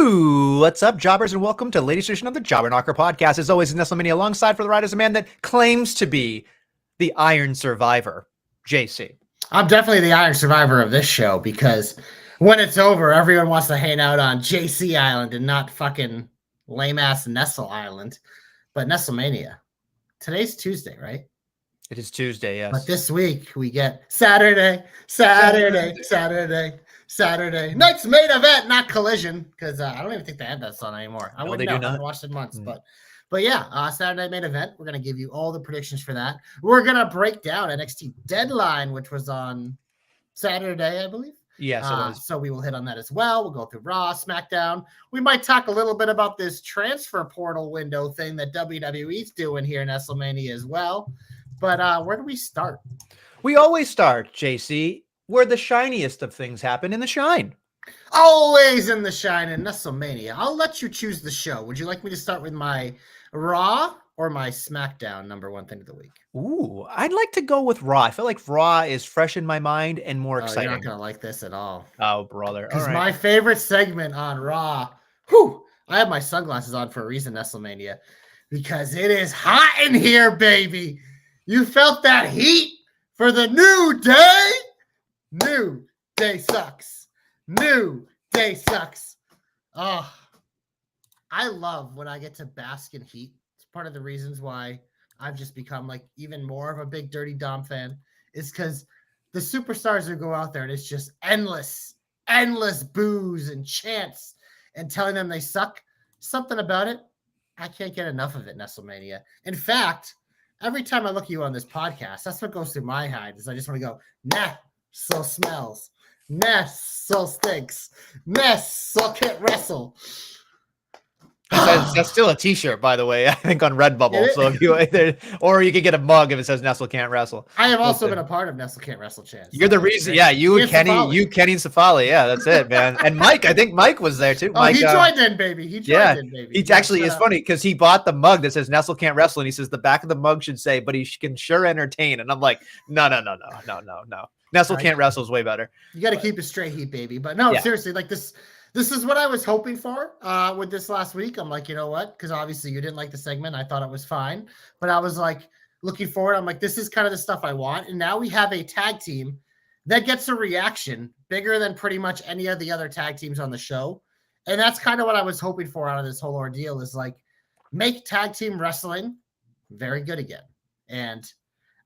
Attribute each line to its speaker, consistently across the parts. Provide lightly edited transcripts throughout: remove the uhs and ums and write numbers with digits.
Speaker 1: What's up, jobbers, and welcome to the latest edition of the Jobber Knocker podcast. As always, Nestlemania alongside for the ride is a man that claims to be the Iron Survivor, JC.
Speaker 2: I'm definitely the Iron Survivor of this show because when it's over, everyone wants to hang out on JC Island and not fucking lame-ass Nestle Island, but Nestlemania. Today's Tuesday, right?
Speaker 1: It is Tuesday, yes.
Speaker 2: But this week, we get Saturday. Night's main event, not Collision, because I don't even think they have that song anymore. I wouldn't know. I haven't watched it in months, But yeah, Saturday main event. We're going to give you all the predictions for that. We're going to break down NXT Deadline, which was on Saturday, I believe.
Speaker 1: Yes, it was.
Speaker 2: So we will hit on that as well. We'll go through Raw, SmackDown. We might talk a little bit about this transfer portal window thing that WWE's doing here in Nestlemania as well. But where do we start?
Speaker 1: We always start, JC, where the shiniest of things happen, in the shine.
Speaker 2: Always in the shine in Nestlemania. I'll let you choose the show. Would you like me to start with my Raw or my SmackDown number one thing of the week?
Speaker 1: Ooh, I'd like to go with Raw. I feel like Raw is fresh in my mind and more exciting.
Speaker 2: You're not going to like this at all.
Speaker 1: Oh, brother.
Speaker 2: Because my favorite segment on Raw, I have my sunglasses on for a reason, Nestlemania, because it is hot in here, baby. You felt that heat for the New Day? New Day sucks. New Day sucks. Oh, I love when I get to bask in heat. It's part of the reasons why I've just become like even more of a big Dirty Dom fan is because the superstars who go out there and it's just endless boos and chants and telling them they suck. Something about it, I can't get enough of it, Nestlemania. In fact, every time I look at you on this podcast, that's what goes through my head is I just want to go, nah, so smells. Ness so stinks. Ness so can't wrestle.
Speaker 1: That's still a t-shirt, by the way, I think on Redbubble. So if you or you could get a mug if it says Nestle can't wrestle.
Speaker 2: I have also been a part of Nestle can't wrestle chance.
Speaker 1: You're the reason, yeah. You and Kenny and Safali, yeah, that's it, man. And Mike, I think Mike was there too. Mike,
Speaker 2: he joined in, baby. He joined in, baby.
Speaker 1: He actually is funny because he bought the mug that says Nestle can't wrestle, and he says the back of the mug should say, but he can sure entertain. And I'm like, no. Nestle can't wrestle is way better.
Speaker 2: You got to keep it straight heat, baby. But no, seriously, like this is what I was hoping for with this last week. I'm like, you know what? Because obviously you didn't like the segment. I thought it was fine. But I was like looking forward. I'm like, this is kind of the stuff I want. And now we have a tag team that gets a reaction bigger than pretty much any of the other tag teams on the show. And that's kind of what I was hoping for out of this whole ordeal is like make tag team wrestling very good again. And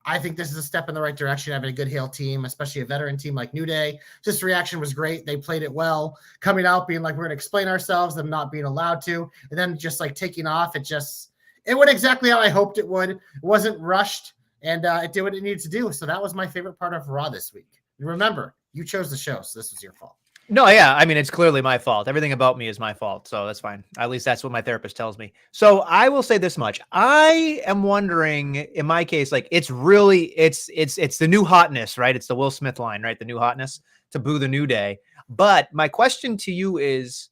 Speaker 2: I think this is a step in the right direction, having a good heel team, especially a veteran team like New Day. Just reaction was great. They played it well. Coming out, being like, we're going to explain ourselves, them not being allowed to, and then just like taking off. It went exactly how I hoped it would. It wasn't rushed, and it did what it needed to do. So that was my favorite part of Raw this week. Remember, you chose the show, so this was your fault.
Speaker 1: No, yeah. I mean, it's clearly my fault. Everything about me is my fault. So that's fine. At least that's what my therapist tells me. So I will say this much. I am wondering, in my case, like it's the new hotness, right? It's the Will Smith line, right? The new hotness to boo the New Day. But my question to you is,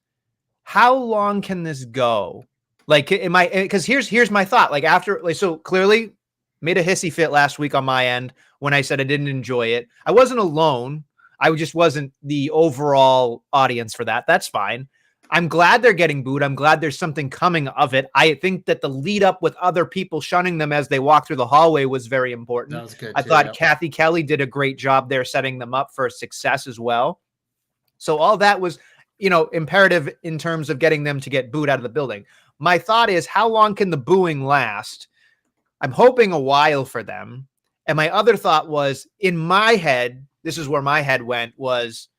Speaker 1: how long can this go? Like, because here's my thought. Like so clearly made a hissy fit last week on my end when I said I didn't enjoy it. I wasn't alone. I just wasn't the overall audience for that. That's fine. I'm glad they're getting booed. I'm glad there's something coming of it. I think that the lead up with other people shunning them as they walk through the hallway was very important.
Speaker 2: That was good.
Speaker 1: I thought Kathy Kelly did a great job there setting them up for success as well. So all that was, imperative in terms of getting them to get booed out of the building. My thought is, how long can the booing last? I'm hoping a while for them. And my other thought was, in my head, this is where my head went, was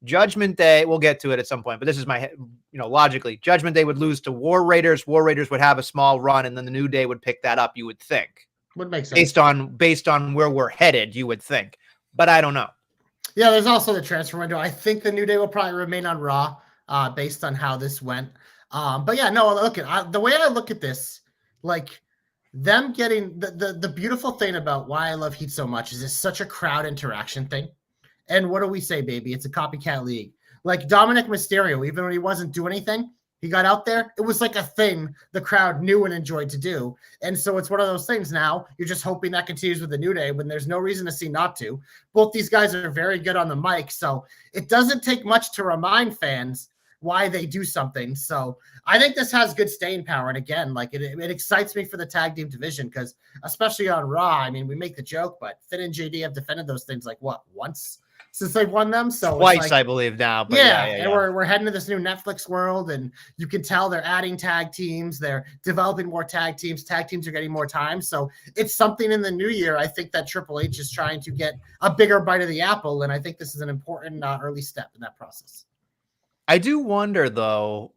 Speaker 1: Judgment Day. We'll get to it at some point, but this is my head, logically, Judgment Day would lose to War Raiders. War Raiders would have a small run, and then the New Day would pick that up, you would think.
Speaker 2: Would make sense.
Speaker 1: Based on where we're headed, you would think. But I don't know.
Speaker 2: Yeah, there's also the transfer window. I think the New Day will probably remain on Raw based on how this went. But yeah, no, look at the way I look at this, like them getting the beautiful thing about why I love Heat so much is it's such a crowd interaction thing. And what do we say, baby? It's a copycat league. Like Dominic Mysterio, even when he wasn't doing anything, he got out there. It was like a thing the crowd knew and enjoyed to do. And so it's one of those things now. You're just hoping that continues with the New Day when there's no reason to see not to. Both these guys are very good on the mic. So it doesn't take much to remind fans why they do something. So I think this has good staying power. And again, like it excites me for the tag team division because especially on Raw, I mean, we make the joke, but Finn and JD have defended those things like what, once since they've won them? So
Speaker 1: twice,
Speaker 2: it's like,
Speaker 1: I believe now. But
Speaker 2: yeah,
Speaker 1: yeah.
Speaker 2: And we're heading to this new Netflix world, and you can tell they're adding tag teams, they're developing more tag teams are getting more time. So it's something in the new year. I think that Triple H is trying to get a bigger bite of the apple, and I think this is an important early step in that process.
Speaker 1: I do wonder though,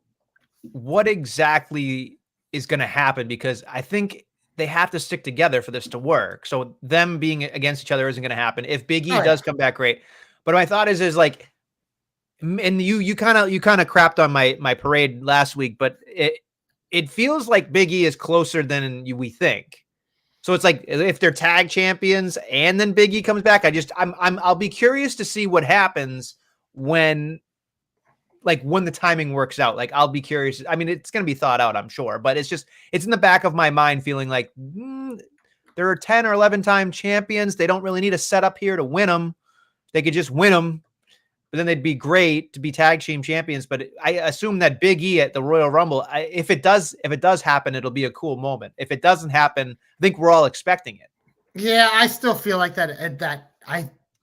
Speaker 1: what exactly is going to happen, because I think they have to stick together for this to work. So them being against each other isn't going to happen. If Big E does come back, great. But my thought is like, and you kind of crapped on my parade last week, but it feels like Big E is closer than we think. So it's like if they're tag champions and then Big E comes back, I'll be curious to see what happens when the timing works out. Like, I'll be curious. I mean, it's going to be thought out, I'm sure, but it's in the back of my mind feeling like there are 10 or 11 time champions. They don't really need a setup here to win them. They could just win them, but then they'd be great to be tag team champions. But I assume that Big E at the Royal Rumble, if it does happen, it'll be a cool moment. If it doesn't happen, I think we're all expecting it.
Speaker 2: Yeah, I still feel like that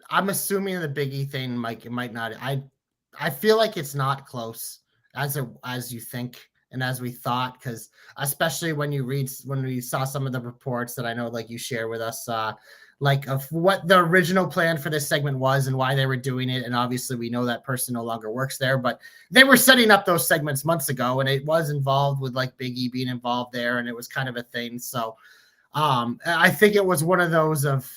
Speaker 2: I'm assuming the Big E thing, Mike, it might not. I feel like it's not close as you think and as we thought, because especially when we saw some of the reports that I know like you share with us, like of what the original plan for this segment was and why they were doing it. And obviously we know that person no longer works there, but they were setting up those segments months ago, and it was involved with like Big E being involved there, and it was kind of a thing. So I think it was one of those of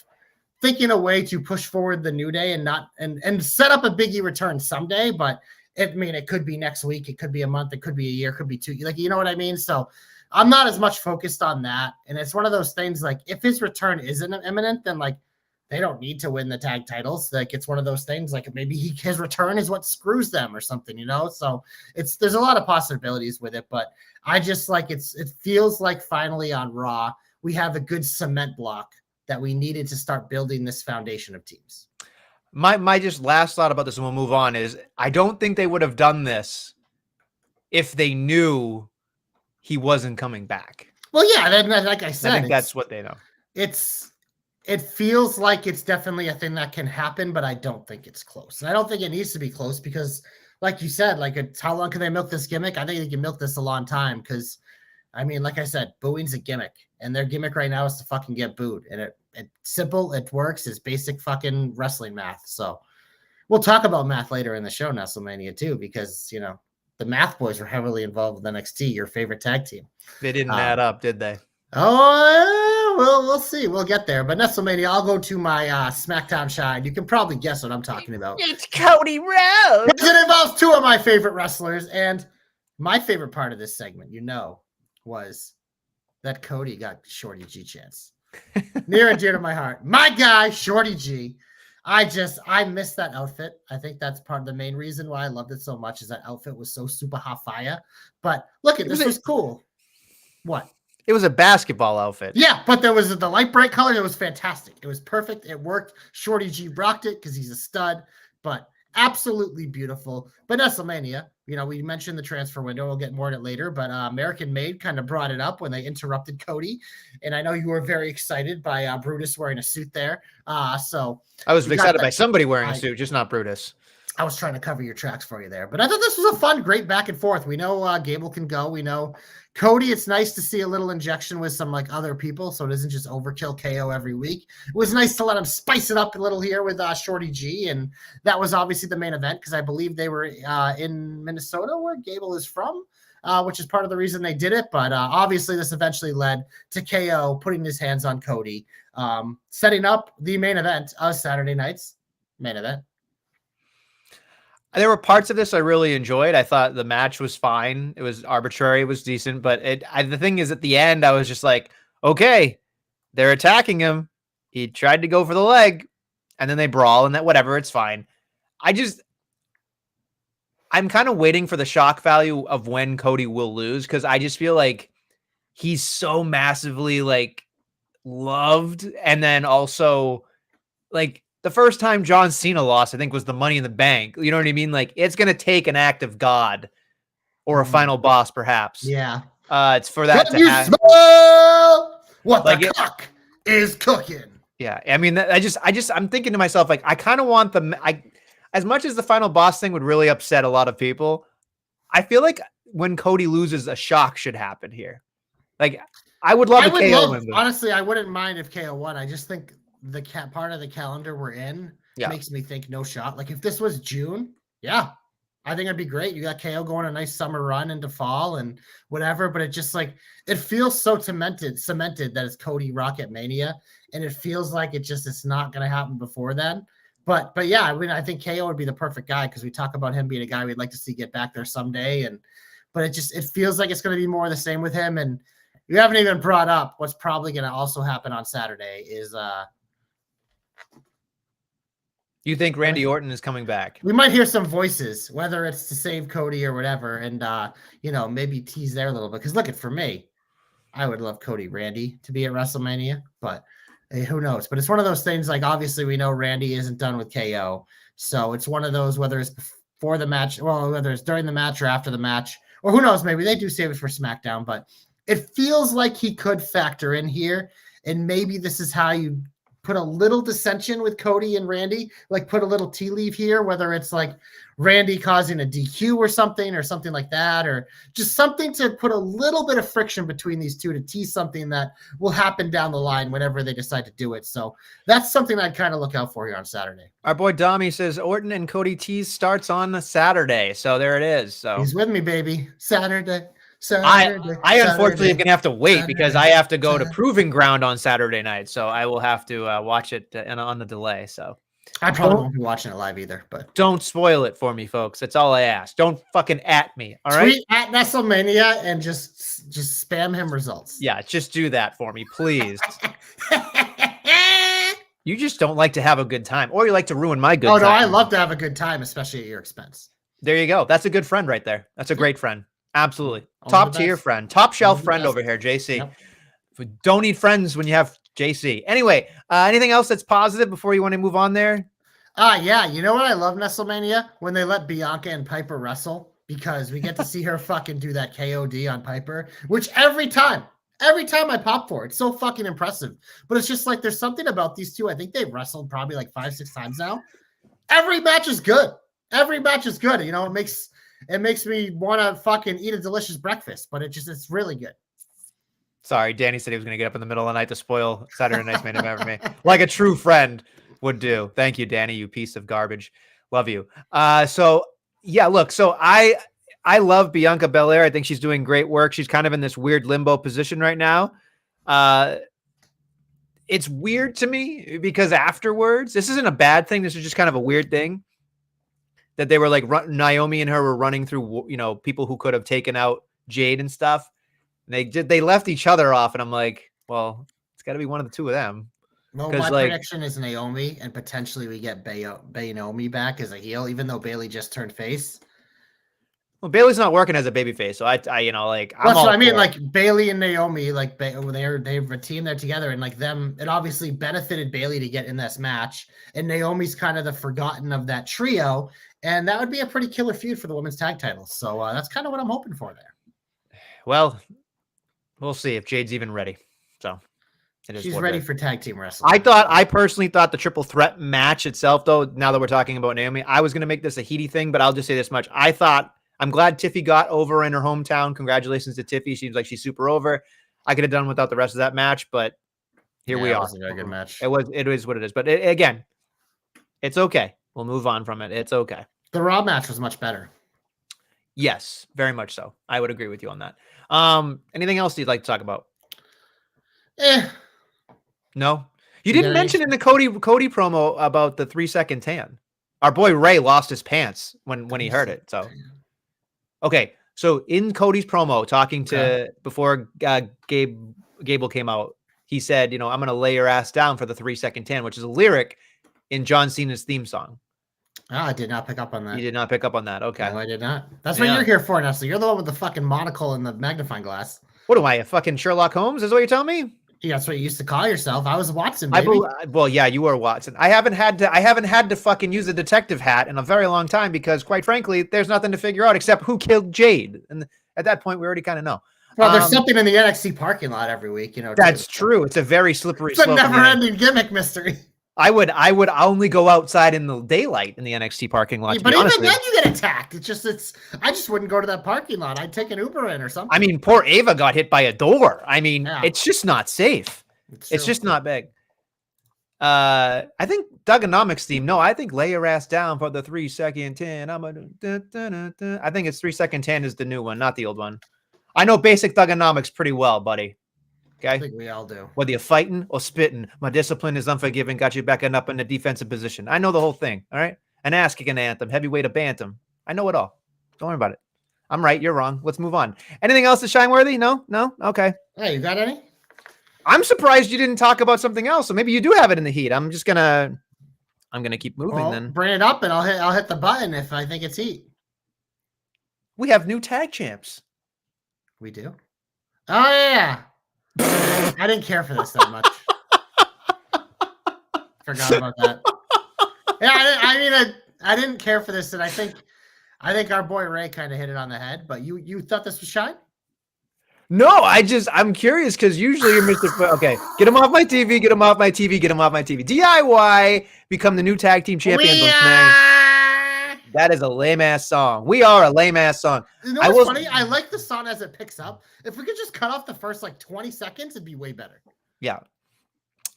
Speaker 2: thinking a way to push forward the New Day and set up a Big E return someday, but it could be next week, it could be a month, it could be a year, it could be 2, like, you know what I mean? So I'm not as much focused on that. And it's one of those things, like, if his return isn't imminent, then like they don't need to win the tag titles. Like, it's one of those things, like maybe his return is what screws them or something, you know? So there's a lot of possibilities with it, but I just like, it feels like finally on Raw, we have a good cement block that we needed to start building this foundation of teams.
Speaker 1: My just last thought about this, and we'll move on, is I don't think they would have done this if they knew he wasn't coming back.
Speaker 2: Well, yeah, like I said,
Speaker 1: I think that's what they know.
Speaker 2: It feels like it's definitely a thing that can happen, but I don't think it's close. And I don't think it needs to be close because, like you said, like how long can they milk this gimmick? I think they can milk this a long time because, I mean, like I said, booing's a gimmick, and their gimmick right now is to fucking get booed. And it's simple, it works, it's basic fucking wrestling math. So we'll talk about math later in the show, Nestlemania, too, because, you know, the Math Boys were heavily involved with NXT, your favorite tag team.
Speaker 1: They didn't add up, did they?
Speaker 2: Oh, well, we'll see. We'll get there. But Nestlemania, I'll go to my SmackDown shine. You can probably guess what I'm talking about.
Speaker 1: It's Cody Rhodes.
Speaker 2: It involves 2 of my favorite wrestlers. And my favorite part of this segment, was that Cody got Shorty G chance. Near and dear to my heart. My guy, Shorty G. I missed that outfit. I think that's part of the main reason why I loved it so much, is that outfit was so super hot fire. But look, this was cool. What?
Speaker 1: It was a basketball outfit.
Speaker 2: Yeah, but there was the light bright color. It was fantastic. It was perfect. It worked. Shorty G rocked it because he's a stud, but absolutely beautiful. But Nestlemania, we mentioned the transfer window. We'll get more on it later, but American Made kind of brought it up when they interrupted Cody. And I know you were very excited by Brutus wearing a suit there. So
Speaker 1: I was excited by somebody wearing a suit, just not Brutus.
Speaker 2: I was trying to cover your tracks for you there, but I thought this was a fun, great back and forth. We know Gable can go. We know Cody. It's nice to see a little injection with some like other people, so it isn't just overkill KO every week. It was nice to let him spice it up a little here with Shorty G, and that was obviously the main event because I believe they were in Minnesota, where Gable is from, which is part of the reason they did it. But obviously, this eventually led to KO putting his hands on Cody, setting up the main event of Saturday night's main event.
Speaker 1: There were parts of this I really enjoyed. I thought the match was fine. It was arbitrary. It was decent. But the thing is, at the end, I was just like, okay, they're attacking him. He tried to go for the leg, and then they brawl, and that whatever, it's fine. I'm kind of waiting for the shock value of when Cody will lose, because I just feel like he's so massively like loved, and then also like the first time John Cena lost, I think, was the Money in the Bank. You know what I mean? Like, it's going to take an act of God or a final boss, perhaps.
Speaker 2: Yeah.
Speaker 1: It's for that
Speaker 2: Can
Speaker 1: to
Speaker 2: you
Speaker 1: happen.
Speaker 2: smell what
Speaker 1: Like
Speaker 2: the cock is cooking?
Speaker 1: Yeah. I mean, I'm thinking to myself, like, I kind of want as much as the final boss thing would really upset a lot of people, I feel like when Cody loses, a shock should happen here. Like, I would love KO win.
Speaker 2: Honestly, I wouldn't mind if KO won. I just think the part of the calendar we're in makes me think no shot. Like if this was June, yeah, I think it'd be great. You got KO going a nice summer run into fall and whatever, but it just like it feels so cemented that it's Cody Rocket Mania, and it feels like it's not going to happen before then. But yeah, I mean, I think KO would be the perfect guy because we talk about him being a guy we'd like to see get back there someday, but it feels like it's going to be more of the same with him. And you haven't even brought up what's probably going to also happen on Saturday is
Speaker 1: you think Randy Orton is coming back?
Speaker 2: We might hear some voices, whether it's to save Cody or whatever, and maybe tease there a little bit. Because look, for me, I would love Cody Randy to be at WrestleMania, but hey, who knows? But it's one of those things. Like obviously, we know Randy isn't done with KO, so it's one of those whether it's before the match, well, whether it's during the match or after the match, or who knows? Maybe they do save it for SmackDown, but it feels like he could factor in here, and maybe this is how you put a little dissension with Cody and Randy, like put a little tea leaf here, whether it's like Randy causing a DQ or something like that, or just something to put a little bit of friction between these two to tease something that will happen down the line whenever they decide to do it. So that's something I'd kind of look out for here on Saturday.
Speaker 1: Our boy Dommy says Orton and Cody tease starts on Saturday. So there it is. So
Speaker 2: he's with me, baby. Saturday.
Speaker 1: I unfortunately am going to have to wait because I have to go to Proving Ground on Saturday night. So I will have to watch it on the delay. So
Speaker 2: I probably won't be watching it live either, but
Speaker 1: don't spoil it for me, folks. That's all I ask. Don't fucking at me. All right.
Speaker 2: Tweet at Nestlemania and just spam him results.
Speaker 1: Yeah. Just do that for me, please. You just don't like to have a good time, or you like to ruin my good time.
Speaker 2: Oh, no, I love to have a good time, especially at your expense.
Speaker 1: There you go. That's a good friend right there. That's a great friend. Absolutely. Top tier friend, top shelf friend over here, JC. Yep. We don't need friends when you have JC. Anyway, anything else that's positive before you want to move on there?
Speaker 2: Yeah. You know what I love, Nestlemania? When they let Bianca and Piper wrestle, because we get to see her fucking do that KOD on Piper, which every time I pop for, it's so fucking impressive. But it's just like there's something about these two. I think they've wrestled probably like 5-6 times now. Every match is good. You know, it makes me want to fucking eat a delicious breakfast, but it's really good.
Speaker 1: Sorry, Danny said he was going to get up in the middle of the night to spoil Saturday Night's main event for me, like a true friend would do. Thank you, Danny, you piece of garbage. Love you. So yeah, look, so I love Bianca Belair. I think she's doing great work. She's kind of in this weird limbo position right now. It's weird to me because afterwards, this isn't a bad thing. This is just kind of a weird thing. That they were like Naomi and her were running through, people who could have taken out Jade and stuff. And they left each other off, and I'm like, well, it's got to be one of the two of them.
Speaker 2: No, my prediction is Naomi, and potentially we get Naomi back as a heel, even though Bayley just turned face.
Speaker 1: Well, Bayley's not working as a babyface, so that's
Speaker 2: what I mean. Like Bayley and Naomi, like they're a team, they're together, and like them, it obviously benefited Bayley to get in this match, and Naomi's kind of the forgotten of that trio. And that would be a pretty killer feud for the women's tag titles. So that's kind of what I'm hoping for there.
Speaker 1: Well, we'll see if Jade's even ready. So
Speaker 2: she's ready for tag team wrestling.
Speaker 1: I personally thought the triple threat match itself, though, now that we're talking about Naomi, I was going to make this a heaty thing, but I'll just say this much. I'm glad Tiffy got over in her hometown. Congratulations to Tiffy. Seems like she's super over. I could have done without the rest of that match, but here we are. It was a
Speaker 2: very good match.
Speaker 1: It is what it is. But again, it's okay. We'll move on from it. It's okay.
Speaker 2: The Raw match was much better.
Speaker 1: Yes, very much so. I would agree with you on that. Anything else you'd like to talk about? No? You didn't mention in the Cody promo about the 3-second tan. Our boy Ray lost his pants when he heard it. So, okay. So in Cody's promo, talking to before Gable came out, he said, I'm going to lay your ass down for the 3-second tan, which is a lyric in John Cena's theme song.
Speaker 2: I did not pick up on that.
Speaker 1: You did not pick up on that. Okay.
Speaker 2: No, I did not. That's what you're here for, Nestle. You're the one with the fucking monocle and the magnifying glass.
Speaker 1: What am I, a fucking Sherlock Holmes? Is what you're telling me?
Speaker 2: Yeah, that's what you used to call yourself. I was Watson, baby.
Speaker 1: Well, yeah, you were Watson. I haven't had to fucking use a detective hat in a very long time because, quite frankly, there's nothing to figure out except who killed Jade. And at that point, we already kind of know.
Speaker 2: Well, there's something in the NXT parking lot every week,
Speaker 1: That's true. It's a very slippery
Speaker 2: slope. It's a
Speaker 1: never-ending
Speaker 2: gimmick mystery.
Speaker 1: I would only go outside in the daylight in the NXT parking lot.
Speaker 2: But even then, you get attacked. I just wouldn't go to that parking lot. I'd take an Uber in or something.
Speaker 1: I mean, poor Ava got hit by a door. I mean, It's just not safe. It's just not big. I think Dugganomics theme. No, I think lay your ass down for the 3-second 10. I think it's 3-second 10 is the new one, not the old one. I know basic Dugganomics pretty well, buddy. Okay.
Speaker 2: I think we all do.
Speaker 1: Whether you're fighting or spitting, my discipline is unforgiving. Got you backing up in the defensive position. I know the whole thing. All right. An ass kicking anthem, heavyweight of bantam. I know it all. Don't worry about it. I'm right. You're wrong. Let's move on. Anything else that's shine worthy? No. Okay.
Speaker 2: Hey, you got any?
Speaker 1: I'm surprised you didn't talk about something else. So maybe you do have it in the heat. I'm gonna keep moving then.
Speaker 2: Bring it up and I'll hit the button if I think it's heat.
Speaker 1: We have new tag champs.
Speaker 2: We do. Oh yeah. I didn't care for this that much. Forgot about that. Yeah, I didn't care for this, and I think our boy Ray kind of hit it on the head. But you thought this was shine?
Speaker 1: No, I'm curious because usually you're Mr. Okay, get him off my TV, get him off my TV, get him off my TV. DIY become the new tag team champions. That is a lame ass song. We are a lame ass song.
Speaker 2: You know what's funny? I like the song as it picks up. If we could just cut off the first 20 seconds, it'd be way better.
Speaker 1: Yeah.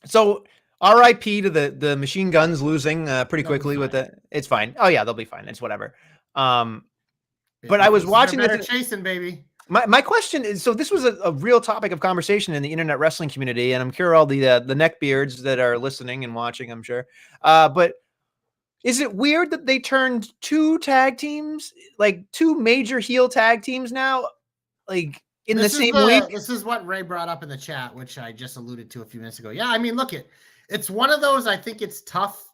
Speaker 1: So RIP to the Machine Guns losing pretty quickly with it. It's fine. Oh yeah, they'll be fine. It's whatever. But I was watching
Speaker 2: this. Chasing, baby.
Speaker 1: My question is, so this was a real topic of conversation in the internet wrestling community, and I'm sure all the neckbeards that are listening and watching, I'm sure. But is it weird that they turned two tag teams, like two major heel tag teams now, like in the same week?
Speaker 2: This is what Ray brought up in the chat, which I just alluded to a few minutes ago. Yeah, I mean, look, it's one of those, I think it's tough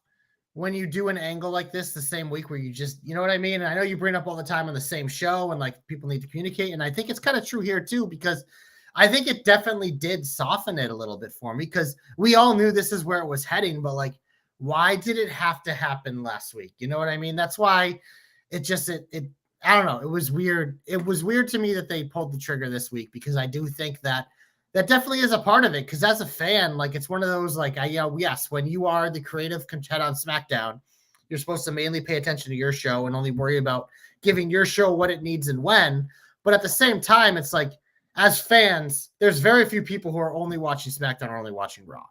Speaker 2: when you do an angle like this the same week where you just, you know what I mean? And I know you bring up all the time on the same show and people need to communicate. And I think it's kind of true here too, because I think it definitely did soften it a little bit for me because we all knew this is where it was heading, but why did it have to happen last week? You know what I mean? That's why it I don't know. It was weird. It was weird to me that they pulled the trigger this week because I do think that definitely is a part of it. Because as a fan, it's one of those, yes, when you are the creative head on SmackDown, you're supposed to mainly pay attention to your show and only worry about giving your show what it needs and when. But at the same time, it's as fans, there's very few people who are only watching SmackDown or only watching Raw.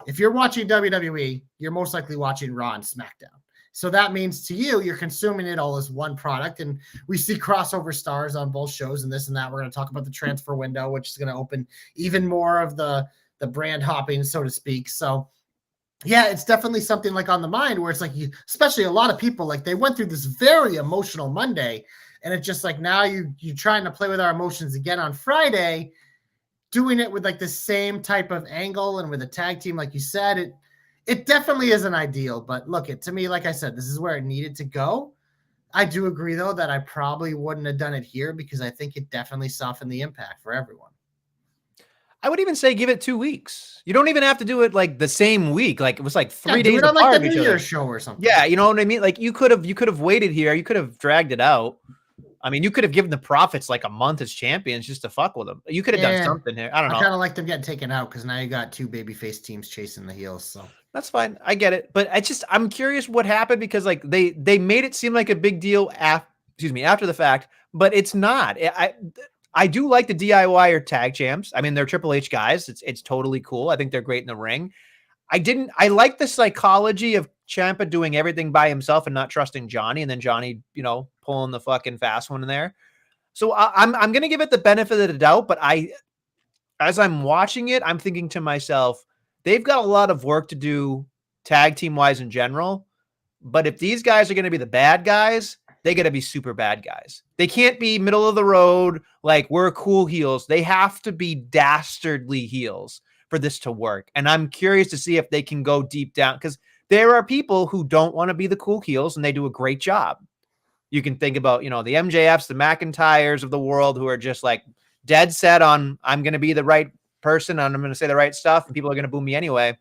Speaker 2: If you're watching WWE, you're most likely watching Raw and SmackDown. So that means to you, you're consuming it all as one product. And we see crossover stars on both shows and this and that. We're going to talk about the transfer window, which is going to open even more of the brand hopping, so to speak. So yeah, it's definitely something on the mind where it's especially a lot of people, they went through this very emotional Monday. And it's just now you're trying to play with our emotions again on Friday, doing it with the same type of angle and with a tag team, like you said, it definitely isn't ideal. But look, to me, like I said, this is where it needed to go. I do agree though that I probably wouldn't have done it here because I think it definitely softened the impact for everyone.
Speaker 1: I would even say give it 2 weeks. You don't even have to do it the same week. It was 3 days
Speaker 2: apart.
Speaker 1: On
Speaker 2: the New Year's show or something.
Speaker 1: Yeah, you know what I mean. You could have waited here. You could have dragged it out. I mean, you could have given the Profits a month as champions just to fuck with them. You could have done something here. I don't know.
Speaker 2: I kind of like them getting taken out because now you got two babyface teams chasing the heels. So
Speaker 1: that's fine. I get it. But I'm curious what happened because they made it seem like a big deal after the fact, but it's not. I do like the DIY or tag champs. I mean, they're Triple H guys. It's totally cool. I think they're great in the ring. I like the psychology of Ciampa doing everything by himself and not trusting Johnny, and then Johnny, pulling the fucking fast one in there. So I'm going to give it the benefit of the doubt, but as I'm watching it, I'm thinking to myself, they've got a lot of work to do tag team wise in general. But if these guys are going to be the bad guys, they got to be super bad guys. They can't be middle of the road. We're cool heels. They have to be dastardly heels for this to work. And I'm curious to see if they can go deep down because there are people who don't want to be the cool heels and they do a great job. You can think about, the MJFs, the McIntyres of the world who are just dead set on, I'm going to be the right person and I'm going to say the right stuff and people are going to boo me anyway.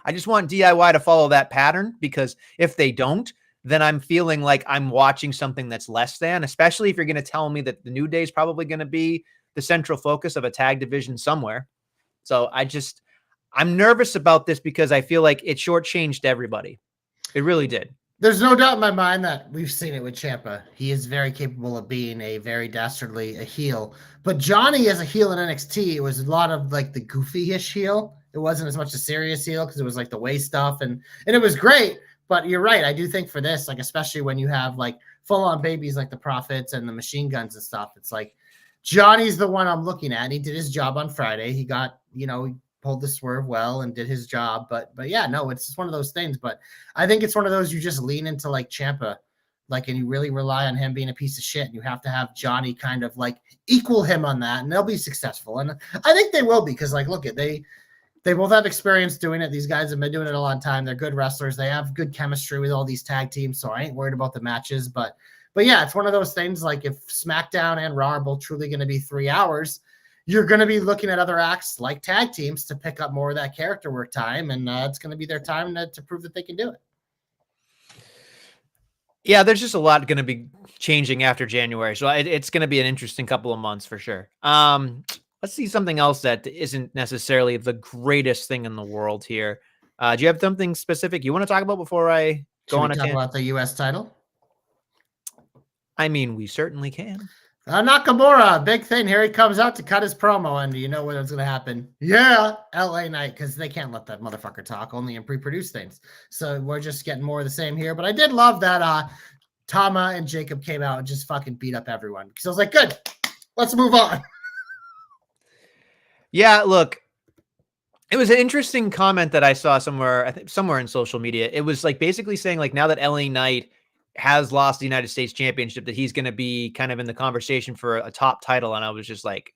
Speaker 1: I just want DIY to follow that pattern, because if they don't, then I'm feeling like I'm watching something that's less than, especially if you're going to tell me that the New Day is probably going to be the central focus of a tag division somewhere. So I'm nervous about this because I feel like it shortchanged everybody. It really did.
Speaker 2: There's no doubt in my mind that we've seen it with Ciampa. He is very capable of being a very dastardly a heel. But Johnny as a heel in NXT, it was a lot of like the goofy-ish heel. It wasn't as much a serious heel because it was like the way stuff and it was great. But you're right. I do think for this, like especially when you have like full-on babies like the Prophets and the Machine Guns and stuff, it's like Johnny's the one I'm looking at. And he did his job on Friday. He got, he pulled the swerve well and did his job. But yeah, no, it's just one of those things. But I think it's one of those you just lean into like Ciampa, like, and you really rely on him being a piece of shit. And you have to have Johnny kind of like equal him on that, and they'll be successful. And I think they will, because like, look at they both have experience doing it. These guys have been doing it a long time. They're good wrestlers. They have good chemistry with all these tag teams. So I ain't worried about the matches, but yeah, it's one of those things. Like if SmackDown and Raw are both truly going to be 3 hours, you're going to be looking at other acts like tag teams to pick up more of that character work time. And it's going to be their time to prove that they can do it.
Speaker 1: Yeah, there's just a lot going to be changing after January. So it's going to be an interesting couple of months for sure. Let's see something else that isn't necessarily the greatest thing in the world here. Do you have something specific you want to talk about before I go on a tangent?
Speaker 2: About the U.S. title?
Speaker 1: I mean, we certainly can.
Speaker 2: Nakamura, big thing. Here he comes out to cut his promo, and you know what's going to happen? Yeah, LA Knight, because they can't let that motherfucker talk, only in pre-produced things. So we're just getting more of the same here. But I did love that Tama and Jacob came out and just fucking beat up everyone. Because I was like, good, let's move on.
Speaker 1: Yeah, look, it was an interesting comment that I saw somewhere, I think somewhere in social media. It was like basically saying like now that LA Knight has lost the United States Championship, that he's going to be kind of in the conversation for a top title. And I was just like,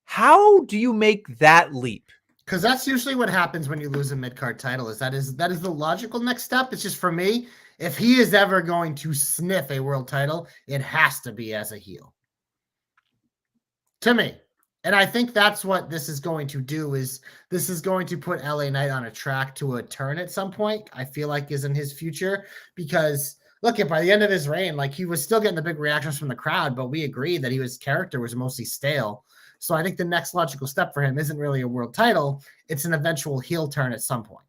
Speaker 1: how do you make that leap?
Speaker 2: Because that's usually what happens when you lose a mid-card title. That is the logical next step. It's just, for me, if he is ever going to sniff a world title, it has to be as a heel. To me. And I think that's what this is going to do, is this is going to put LA Knight on a track to a turn at some point. I feel like is in his future, because look, by the end of his reign, like he was still getting the big reactions from the crowd, but we agreed that his character was mostly stale. So I think the next logical step for him isn't really a world title. It's an eventual heel turn at some point.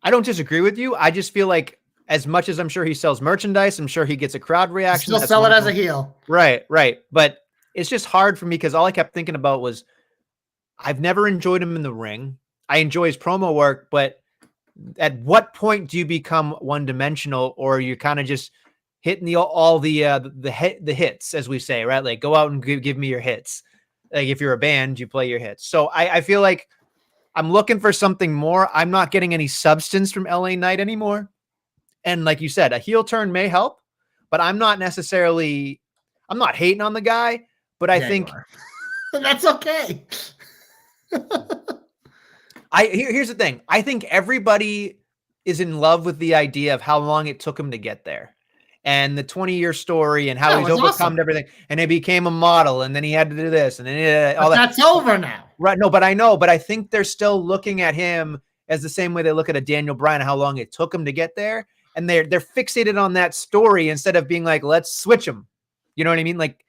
Speaker 1: I don't disagree with you. I just feel like as much as I'm sure he sells merchandise, I'm sure he gets a crowd reaction.
Speaker 2: Still sell it as a heel.
Speaker 1: Right. But it's just hard for me because all I kept thinking about was I've never enjoyed him in the ring. I enjoy his promo work, but at what point do you become one-dimensional, or you're kind of just hitting all the hits, as we say, right? Like go out and give me your hits. Like if you're a band, you play your hits. So I feel like I'm looking for something more. I'm not getting any substance from LA Knight anymore. And like you said, a heel turn may help, but I'm not hating on the guy. But I think
Speaker 2: that's okay.
Speaker 1: Here's the thing. I think everybody is in love with the idea of how long it took him to get there, and the 20-year story, and how he's overcome everything, and he became a model, and then he had to do this, and then all that.
Speaker 2: That's over now.
Speaker 1: Right. No, but I know, but I think they're still looking at him as the same way they look at a Daniel Bryan, how long it took him to get there. And they're fixated on that story instead of being like, let's switch him. You know what I mean? Like,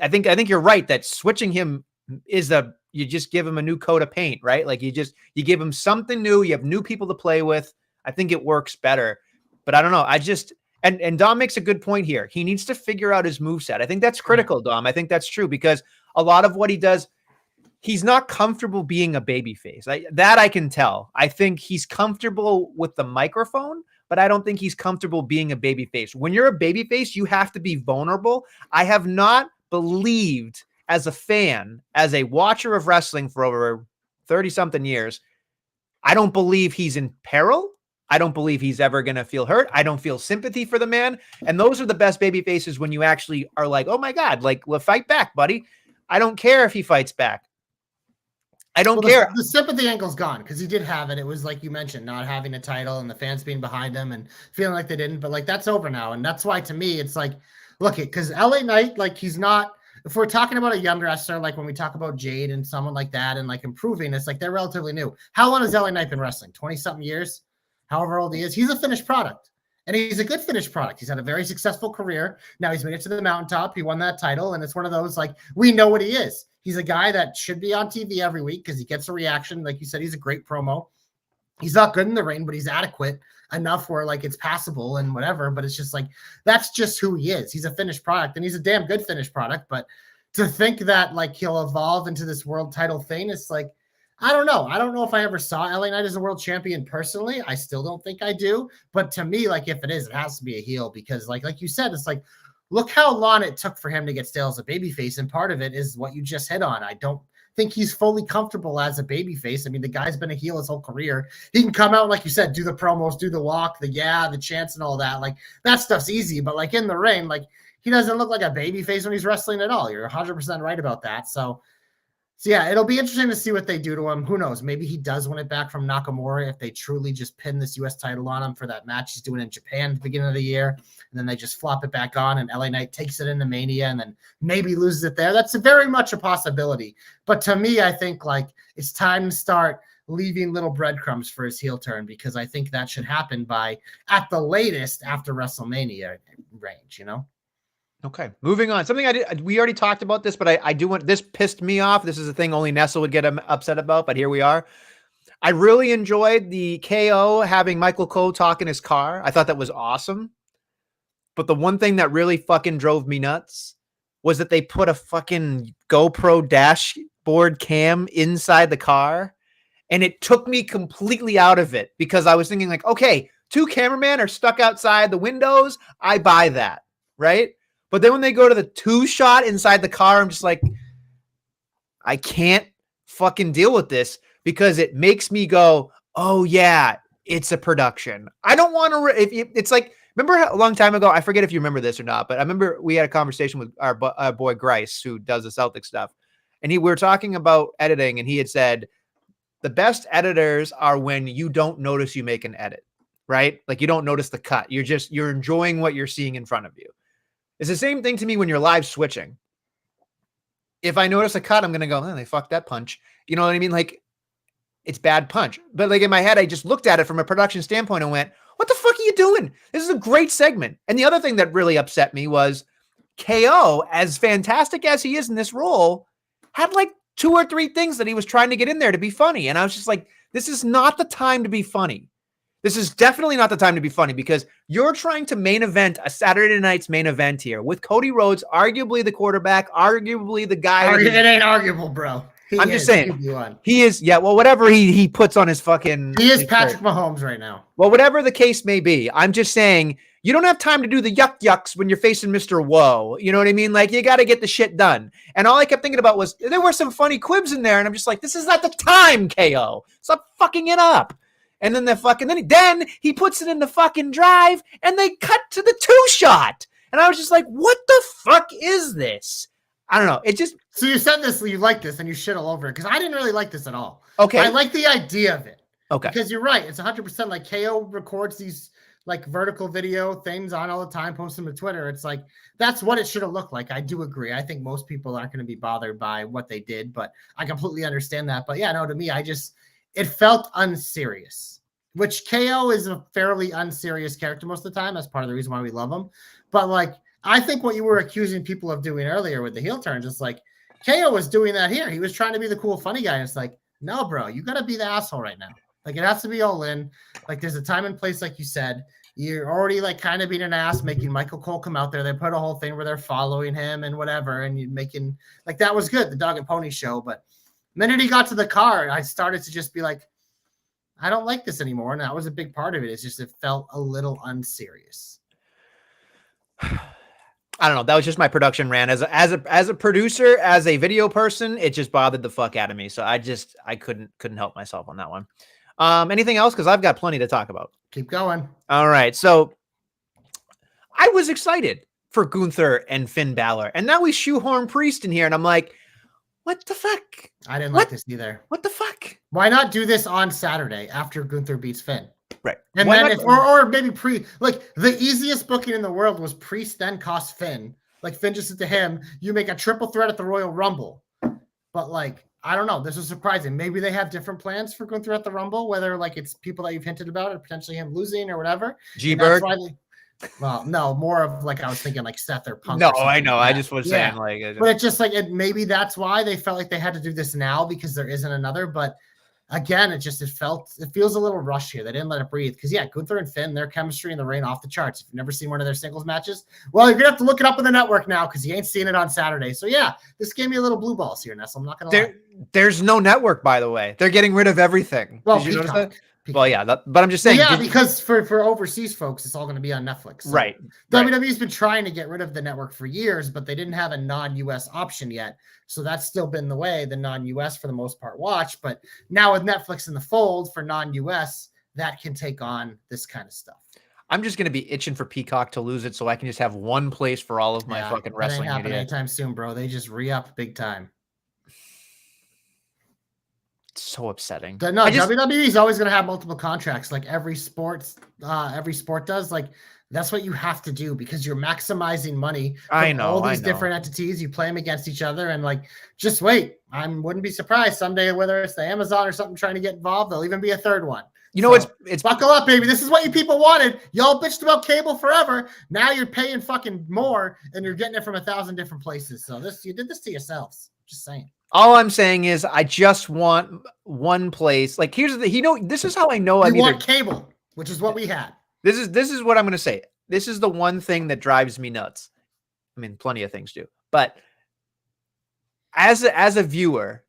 Speaker 1: I think you're right that switching him is you just give him a new coat of paint, right? Like you give him something new. You have new people to play with. I think it works better, but I don't know. And Dom makes a good point here. He needs to figure out his moveset. I think that's critical, Dom. I think that's true, because a lot of what he does, he's not comfortable being a babyface. That I can tell. I think he's comfortable with the microphone, but I don't think he's comfortable being a babyface. When you're a babyface, you have to be vulnerable. I have not believed as a fan, as a watcher of wrestling for over 30-something years, I don't believe he's in peril. I don't believe he's ever going to feel hurt. I don't feel sympathy for the man. And those are the best baby faces, when you actually are like, oh my God, like, well, fight back, buddy. I don't care if he fights back. I don't care.
Speaker 2: The sympathy angle's gone, because he did have it. It was like you mentioned, not having a title and the fans being behind him and feeling like they didn't. But like that's over now. And that's why, to me, it's like, look, because LA Knight, like he's not if we're talking about a young wrestler, like when we talk about Jade and someone like that and like improving, it's like they're relatively new. How long has LA Knight been wrestling? 20-something years? However old he is. He's a finished product. And he's a good finished product. He's had a very successful career. Now he's made it to the mountaintop. He won that title. And it's one of those, like, we know what he is. He's a guy that should be on TV every week because he gets a reaction. Like you said, he's a great promo. He's not good in the ring, but he's adequate enough where like it's passable and whatever. But it's just like, that's just who he is. He's a finished product and he's a damn good finished product. But to think that like he'll evolve into this world title thing, it's like, I don't know. I don't know if I ever saw LA Knight as a world champion personally. I still don't think I do. But to me, like if it is, it has to be a heel because like you said, it's like, look how long it took for him to get stale as a babyface. And part of it is what you just hit on. I don't think he's fully comfortable as a babyface. I mean, the guy's been a heel his whole career. He can come out, like you said, do the promos, do the walk, the chants and all that. Like that stuff's easy. But like in the ring, like he doesn't look like a babyface when he's wrestling at all. You're 100% right about that. So yeah, it'll be interesting to see what they do to him. Who knows? Maybe he does win it back from Nakamura if they truly just pin this U.S. title on him for that match he's doing in Japan at the beginning of the year. And then they just flop it back on and LA Knight takes it into Mania and then maybe loses it there. That's very much a possibility. But to me, I think like it's time to start leaving little breadcrumbs for his heel turn because I think that should happen by at the latest after WrestleMania range, you know?
Speaker 1: Okay, moving on. Something we already talked about this, but I do want, this pissed me off. This is a thing only Nestle would get upset about, but here we are. I really enjoyed the KO having Michael Cole talk in his car. I thought that was awesome. But the one thing that really fucking drove me nuts was that they put a fucking GoPro dashboard cam inside the car. And it took me completely out of it because I was thinking like, okay, 2 cameramen are stuck outside the windows. I buy that, right? But then when they go to the 2-shot inside the car, I'm just like, I can't fucking deal with this because it makes me go, oh yeah, it's a production. I don't want to, it's like, remember a long time ago, I forget if you remember this or not, but I remember we had a conversation with our boy Grice, who does the Celtic stuff. And we were talking about editing and he had said, the best editors are when you don't notice you make an edit, right? Like you don't notice the cut. You're enjoying what you're seeing in front of you. It's the same thing to me when you're live switching. If I notice a cut, I'm going to go, oh, they fucked that punch. You know what I mean? Like, it's bad punch. But like in my head, I just looked at it from a production standpoint and went, what the fuck are you doing? This is a great segment. And the other thing that really upset me was KO, as fantastic as he is in this role, had like 2 or 3 things that he was trying to get in there to be funny. And I was just like, this is not the time to be funny. This is definitely not the time to be funny because you're trying to main event a Saturday night's main event here with Cody Rhodes, arguably the quarterback, arguably the guy.
Speaker 2: It ain't arguable, bro.
Speaker 1: I'm just saying he is. Yeah. Well, whatever he puts on his fucking.
Speaker 2: He is Patrick Mahomes right now.
Speaker 1: Well, whatever the case may be, I'm just saying you don't have time to do the yucks when you're facing Mr. Woe. You know what I mean? Like you got to get the shit done. And all I kept thinking about was there were some funny quibs in there. And I'm just like, this is not the time, KO. Stop fucking it up. And then then he puts it in the fucking drive and they cut to the 2-shot. And I was just like, what the fuck is this? I don't know. It just.
Speaker 2: So you said this, you like this and you shit all over it. Cause I didn't really like this at all.
Speaker 1: Okay.
Speaker 2: I like the idea of it.
Speaker 1: Okay.
Speaker 2: Because you're right. It's 100% like KO records these like vertical video things on all the time, post them to Twitter. It's like, that's what it should have looked like. I do agree. I think most people aren't going to be bothered by what they did, but I completely understand that. But yeah, no, to me, it felt unserious, which KO is a fairly unserious character most of the time. That's part of the reason why we love him. But like, I think what you were accusing people of doing earlier with the heel turns, it's like KO was doing that here. He was trying to be the cool, funny guy. And it's like, no, bro, you got to be the asshole right now. Like it has to be all in. Like there's a time and place, like you said. You're already like kind of being an ass, making Michael Cole come out there. They put a whole thing where they're following him and whatever. And you're making like, that was good. The dog and pony show. But the minute he got to the car, I started to just be like, I don't like this anymore. And that was a big part of it. It's just, it felt a little unserious.
Speaker 1: I don't know. That was just my production rant. As a producer, as a video person, it just bothered the fuck out of me. So I couldn't help myself on that one. Anything else? Because I've got plenty to talk about.
Speaker 2: Keep going.
Speaker 1: All right. So I was excited for Gunther and Finn Balor. And now we shoehorn Priest in here. And I'm like, what the fuck?
Speaker 2: I didn't like this either.
Speaker 1: What the fuck?
Speaker 2: Why not do this on Saturday after Gunther beats Finn?
Speaker 1: Right.
Speaker 2: And then or maybe or maybe the easiest booking in the world was Priest then cost Finn like finishes it to him. You make a triple threat at the Royal Rumble. But like, I don't know. This is surprising. Maybe they have different plans for going through at the Rumble, whether like it's people that you've hinted about or potentially him losing or whatever.
Speaker 1: G-Berg.
Speaker 2: Well, no, more of like I was thinking like Seth or Punk.
Speaker 1: No,
Speaker 2: or
Speaker 1: I know.
Speaker 2: Like
Speaker 1: I just was saying like,
Speaker 2: but it's just like maybe that's why they felt like they had to do this now because there isn't another. But again, it feels a little rushed here. They didn't let it breathe because Gunther and Finn, their chemistry in the ring off the charts. If you've never seen one of their singles matches, well, you're gonna have to look it up on the network now because you ain't seen it on Saturday. So this gave me a little blue balls here, Ness. I'm not gonna lie.
Speaker 1: There's no network, by the way. They're getting rid of everything.
Speaker 2: Well,
Speaker 1: Did you notice
Speaker 2: Peacock.
Speaker 1: that? Well, yeah, but I'm just saying.
Speaker 2: Because for overseas folks, it's all going to be on Netflix. So
Speaker 1: right.
Speaker 2: WWE's been trying to get rid of the network for years, but they didn't have a non-US option yet. So that's still been the way the non-US for the most part watch. But now with Netflix in the fold for non-US, that can take on this kind of stuff.
Speaker 1: I'm just going to be itching for Peacock to lose it so I can just have one place for all of my fucking wrestling.
Speaker 2: That ain't happening anytime soon, bro. They just re-up big time.
Speaker 1: It's so upsetting.
Speaker 2: WWE is always going to have multiple contracts, like every sport does. Like that's what you have to do because you're maximizing money. From all these different entities. You play them against each other, and like just wait. I wouldn't be surprised someday whether it's the Amazon or something trying to get involved. There'll even be a third one.
Speaker 1: You know, it's
Speaker 2: buckle up, baby. This is what you people wanted. Y'all bitched about cable forever. Now you're paying fucking more, and you're getting it from 1,000 different places. So you did this to yourselves. Just saying.
Speaker 1: All I'm saying is I just want one place. Like here's this is how I know I
Speaker 2: want cable, which is what we had.
Speaker 1: This is what I'm going to say. This is the one thing that drives me nuts. I mean, plenty of things do. But as a viewer,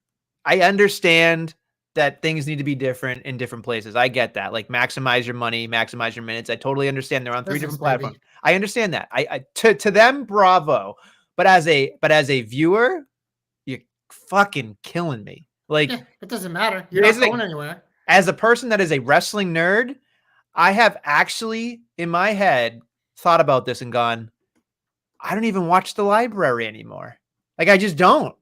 Speaker 1: I understand that things need to be different in different places. I get that. Like maximize your money, maximize your minutes. I totally understand they're on 3 different platforms. I understand that. I to them, bravo. But as a viewer, you're fucking killing me. Like
Speaker 2: it doesn't matter. You're not going anywhere.
Speaker 1: As a person that is a wrestling nerd, I have actually in my head thought about this and gone, I don't even watch the library anymore. Like I just don't.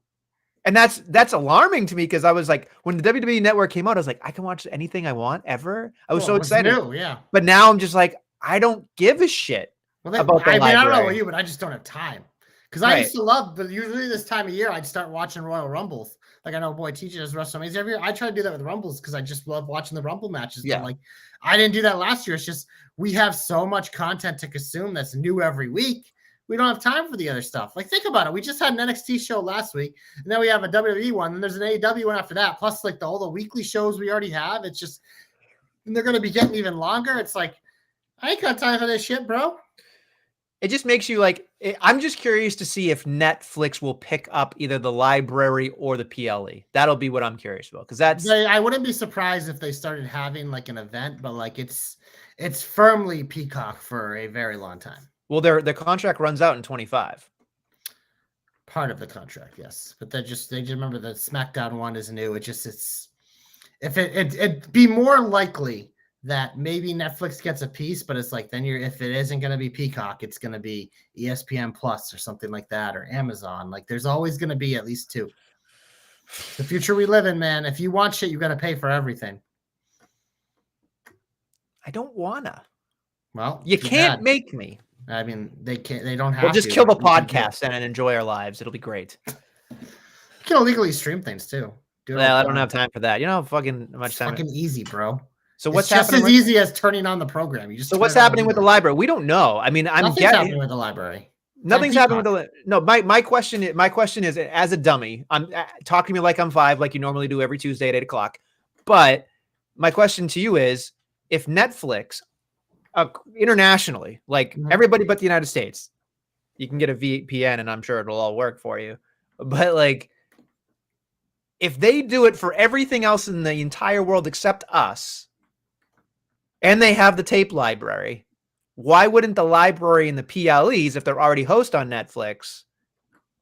Speaker 1: And that's alarming to me because I was like, when the WWE Network came out, I was like, I can watch anything I want ever. I was so excited.
Speaker 2: New, yeah.
Speaker 1: But now I'm just like, I don't give a shit about the library.
Speaker 2: I don't know about you, but I just don't have time. Because I used to love, but usually this time of year, I'd start watching Royal Rumbles. Like I know Boy teaches WrestleMania every year. I try to do that with Rumbles because I just love watching the Rumble matches.
Speaker 1: Yeah.
Speaker 2: But like I didn't do that last year. It's just we have so much content to consume that's new every week. We don't have time for the other stuff. Like think about it. We just had an NXT show last week, and then we have a WWE one, and there's an AEW one after that. Plus, like all the weekly shows we already have. It's just, and they're going to be getting even longer. It's like I ain't got time for this shit, bro.
Speaker 1: It just makes you like, I'm just curious to see if Netflix will pick up either the library or the PLE. That'll be what I'm curious about. Because
Speaker 2: I wouldn't be surprised if they started having like an event, but like it's firmly Peacock for a very long time.
Speaker 1: Well, their contract runs out in 25.
Speaker 2: Part of the contract, yes. But they just remember the SmackDown one is new. It'd be more likely that maybe Netflix gets a piece, but it's like then if it isn't going to be Peacock, it's going to be ESPN Plus or something like that, or Amazon. Like there's always going to be at least 2. The future we live in, man. If you want shit, you got to pay for everything.
Speaker 1: I don't wanna.
Speaker 2: Well,
Speaker 1: you can't make me.
Speaker 2: I mean, they can't. They don't have.
Speaker 1: We'll just kill the podcast and enjoy our lives. It'll be great.
Speaker 2: You can illegally stream things too.
Speaker 1: Well, I don't have time for that. You know how fucking much time.
Speaker 2: Fucking easy, bro.
Speaker 1: So what's
Speaker 2: just as easy as turning on the program.
Speaker 1: So what's happening with the library? We don't know. I mean,
Speaker 2: nothing's happening with the library.
Speaker 1: Nothing's happening with my question is as a dummy, I'm talking to me like I'm 5, like you normally do every Tuesday at 8:00. But my question to you is, if Netflix internationally, like everybody but the United States, you can get a VPN and I'm sure it'll all work for you. But like, if they do it for everything else in the entire world except us, and they have the tape library, why wouldn't the library and the PLEs, if they're already host on Netflix,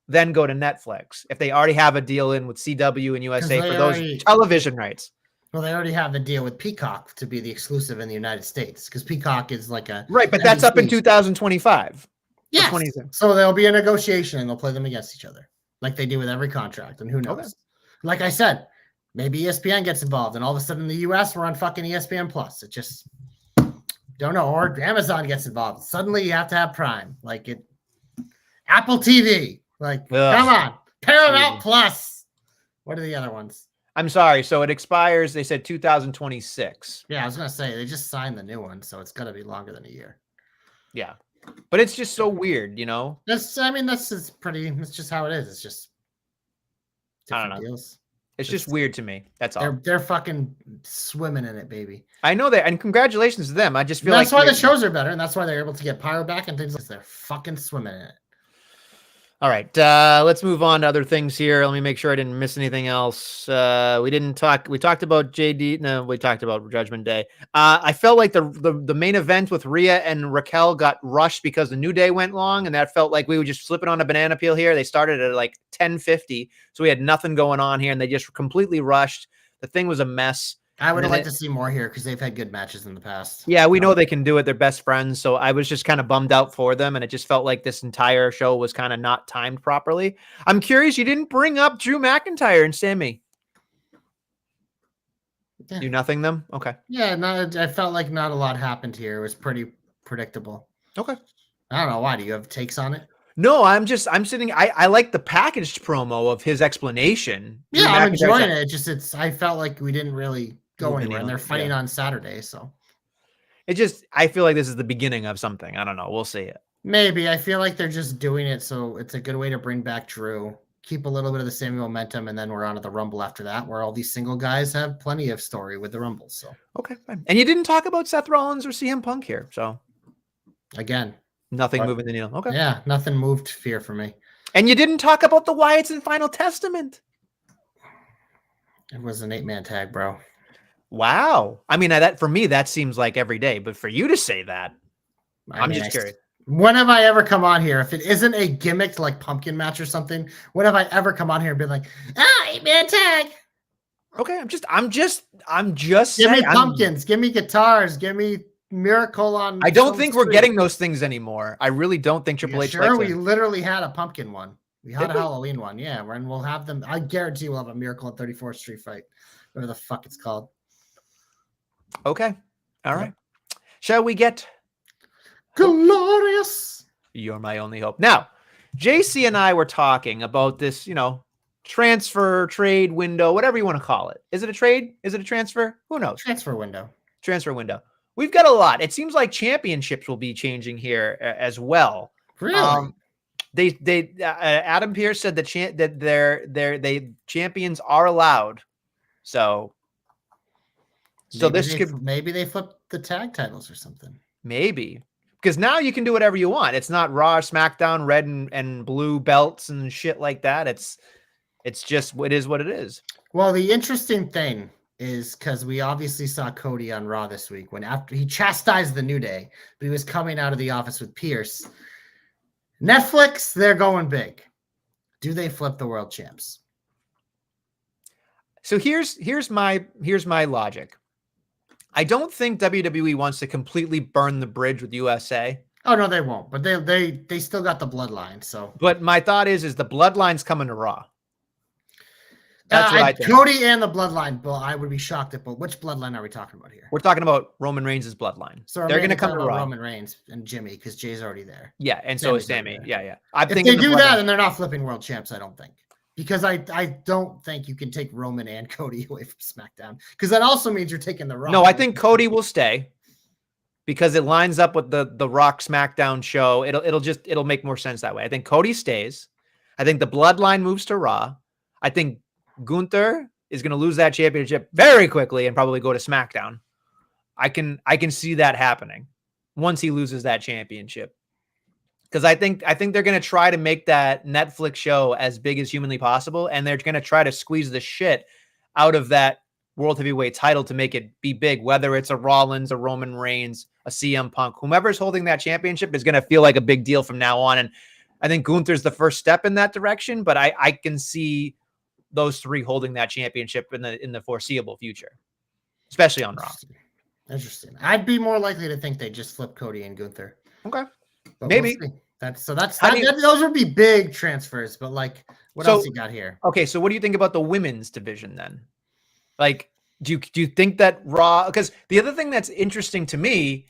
Speaker 1: then go to Netflix if they already have a deal in with CW and USA for those television rights?
Speaker 2: Well, they already have the deal with Peacock to be the exclusive in the United States because Peacock is like a
Speaker 1: right, but that's up in 2025.
Speaker 2: Yeah, so there'll be a negotiation and they'll play them against each other like they do with every contract. And who knows? Okay. Like I said, maybe ESPN gets involved, and all of a sudden in the US we're on fucking ESPN Plus. It just don't know, or Amazon gets involved. Suddenly you have to have Prime. Like it Apple TV. Like, come on. Paramount Plus. What are the other ones?
Speaker 1: I'm sorry. So it expires, they said 2026.
Speaker 2: Yeah, I was going to say, they just signed the new one, so it's going to be longer than a year.
Speaker 1: Yeah. But it's just so weird, you know?
Speaker 2: That's just how it is. It's just different deals.
Speaker 1: It's just weird to me. That's all.
Speaker 2: They're fucking swimming in it, baby.
Speaker 1: I know that, and congratulations to them. I just feel
Speaker 2: that's why the shows are better, and that's why they're able to get Pyro back and things like that. They're fucking swimming in it.
Speaker 1: All right, let's move on to other things here. Let me make sure I didn't miss anything else. We talked about JD. No, we talked about Judgment Day. I felt like the main event with Rhea and Raquel got rushed because the New Day went long, and that felt like we were just slipping on a banana peel here. They started at like 10:50, so we had nothing going on here, and they just completely rushed. The thing was a mess.
Speaker 2: I would have liked to see more here because they've had good matches in the past.
Speaker 1: Yeah, we know they can do it. They're best friends. So I was just kind of bummed out for them. And it just felt like this entire show was kind of not timed properly. I'm curious, you didn't bring up Drew McIntyre and Sammy. Yeah. Do nothing them? Okay.
Speaker 2: Yeah, I felt like not a lot happened here. It was pretty predictable.
Speaker 1: Okay.
Speaker 2: I don't know. Why? Do you have takes on it?
Speaker 1: No, I'm sitting. I like the packaged promo of his explanation.
Speaker 2: Yeah, I'm enjoying it. I felt like we didn't really go anywhere, and they're fighting on Saturday, so
Speaker 1: I feel like this is the beginning of something. I don't know. We'll see it.
Speaker 2: Maybe. I feel like they're just doing it so it's a good way to bring back Drew, keep a little bit of the same momentum, and then we're on to the Rumble after that, where all these single guys have plenty of story with the Rumble. So
Speaker 1: okay, fine. And you didn't talk about Seth Rollins or CM Punk here, so
Speaker 2: again,
Speaker 1: nothing moving the needle. Okay,
Speaker 2: yeah, nothing moved fear for me.
Speaker 1: And you didn't talk about the Wyatts and Final Testament.
Speaker 2: It was an 8-man tag, bro.
Speaker 1: Wow. I mean, that for me, that seems like every day, but for you to say that, I'm just curious.
Speaker 2: When have I ever come on here? If it isn't a gimmicked like pumpkin match or something, when have I ever come on here and been like, 8-man tag?
Speaker 1: Okay, I'm just
Speaker 2: give me pumpkins, give me guitars, give me Miracle on.
Speaker 1: I don't think we're getting those things anymore. I really don't think Triple H.
Speaker 2: Sure, we literally had a pumpkin one. We had a Halloween one, yeah. And we'll have them. I guarantee we'll have a Miracle on 34th Street fight, whatever the fuck it's called.
Speaker 1: Okay. All right. Shall we get
Speaker 2: glorious?
Speaker 1: You're my only hope. Now, JC and I were talking about this, transfer, trade window, whatever you want to call it. Is it a trade? Is it a transfer? Who knows?
Speaker 2: Transfer window.
Speaker 1: Transfer window. We've got a lot. It seems like championships will be changing here as well.
Speaker 2: Really?
Speaker 1: Adam Pearce said that champions are allowed. So
Speaker 2: maybe they flip the tag titles or something.
Speaker 1: Maybe, because now you can do whatever you want. It's not Raw, SmackDown, red and blue belts and shit like that. It's just it is what it is.
Speaker 2: Well, the interesting thing is because we obviously saw Cody on Raw this week when after he chastised the New Day, but he was coming out of the office with Pearce. Netflix, they're going big. Do they flip the world champs?
Speaker 1: So here's my logic. I don't think WWE wants to completely burn the bridge with USA.
Speaker 2: Oh no, they won't. But they still got the bloodline. So,
Speaker 1: but my thought is the bloodline's coming to Raw. That's what I think.
Speaker 2: Cody and the bloodline. But I would be shocked if. But which bloodline are we talking about here?
Speaker 1: We're talking about Roman Reigns' bloodline.
Speaker 2: So they're going to come to Raw. Roman Reigns and Jimmy because Jay's already there.
Speaker 1: Yeah, and so is Sammy. Yeah.
Speaker 2: If they do that, then they're not flipping world champs. I don't think. Because I don't think you can take Roman and Cody away from SmackDown. Because that also means you're taking the Rock.
Speaker 1: No, I think Cody will stay because it lines up with the Rock SmackDown show. It'll make more sense that way. I think Cody stays. I think the bloodline moves to Raw. I think Gunther is going to lose that championship very quickly and probably go to SmackDown. I can see that happening once he loses that championship. Because I think they're going to try to make that Netflix show as big as humanly possible, and they're going to try to squeeze the shit out of that World Heavyweight title to make it be big, whether it's a Rollins, a Roman Reigns, a CM Punk. Whomever's holding that championship is going to feel like a big deal from now on, and I think Gunther's the first step in that direction, but I can see those three holding that championship in the foreseeable future, especially on Raw.
Speaker 2: Interesting. I'd be more likely to think they just flip Cody and Gunther.
Speaker 1: Okay.
Speaker 2: But
Speaker 1: maybe
Speaker 2: those would be big transfers, but like what else you got here?
Speaker 1: Okay, so what do you think about the women's division then? Like, do you think that Raw? Because the other thing that's interesting to me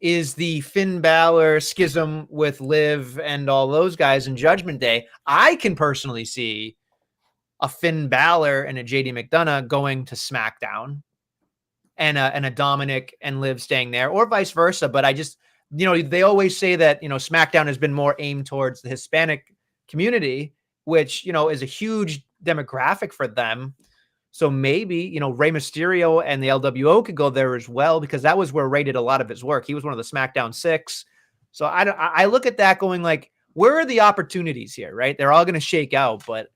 Speaker 1: is the Finn Balor schism with Liv and all those guys in Judgment Day. I can personally see a Finn Balor and a JD McDonough going to SmackDown, and a Dominic and Liv staying there, or vice versa. But I just, they always say that, SmackDown has been more aimed towards the Hispanic community, which, is a huge demographic for them. So maybe, Rey Mysterio and the LWO could go there as well, because that was where Rey did a lot of his work. He was one of the SmackDown 6. So I look at that going like, where are the opportunities here, right? They're all going to shake out, but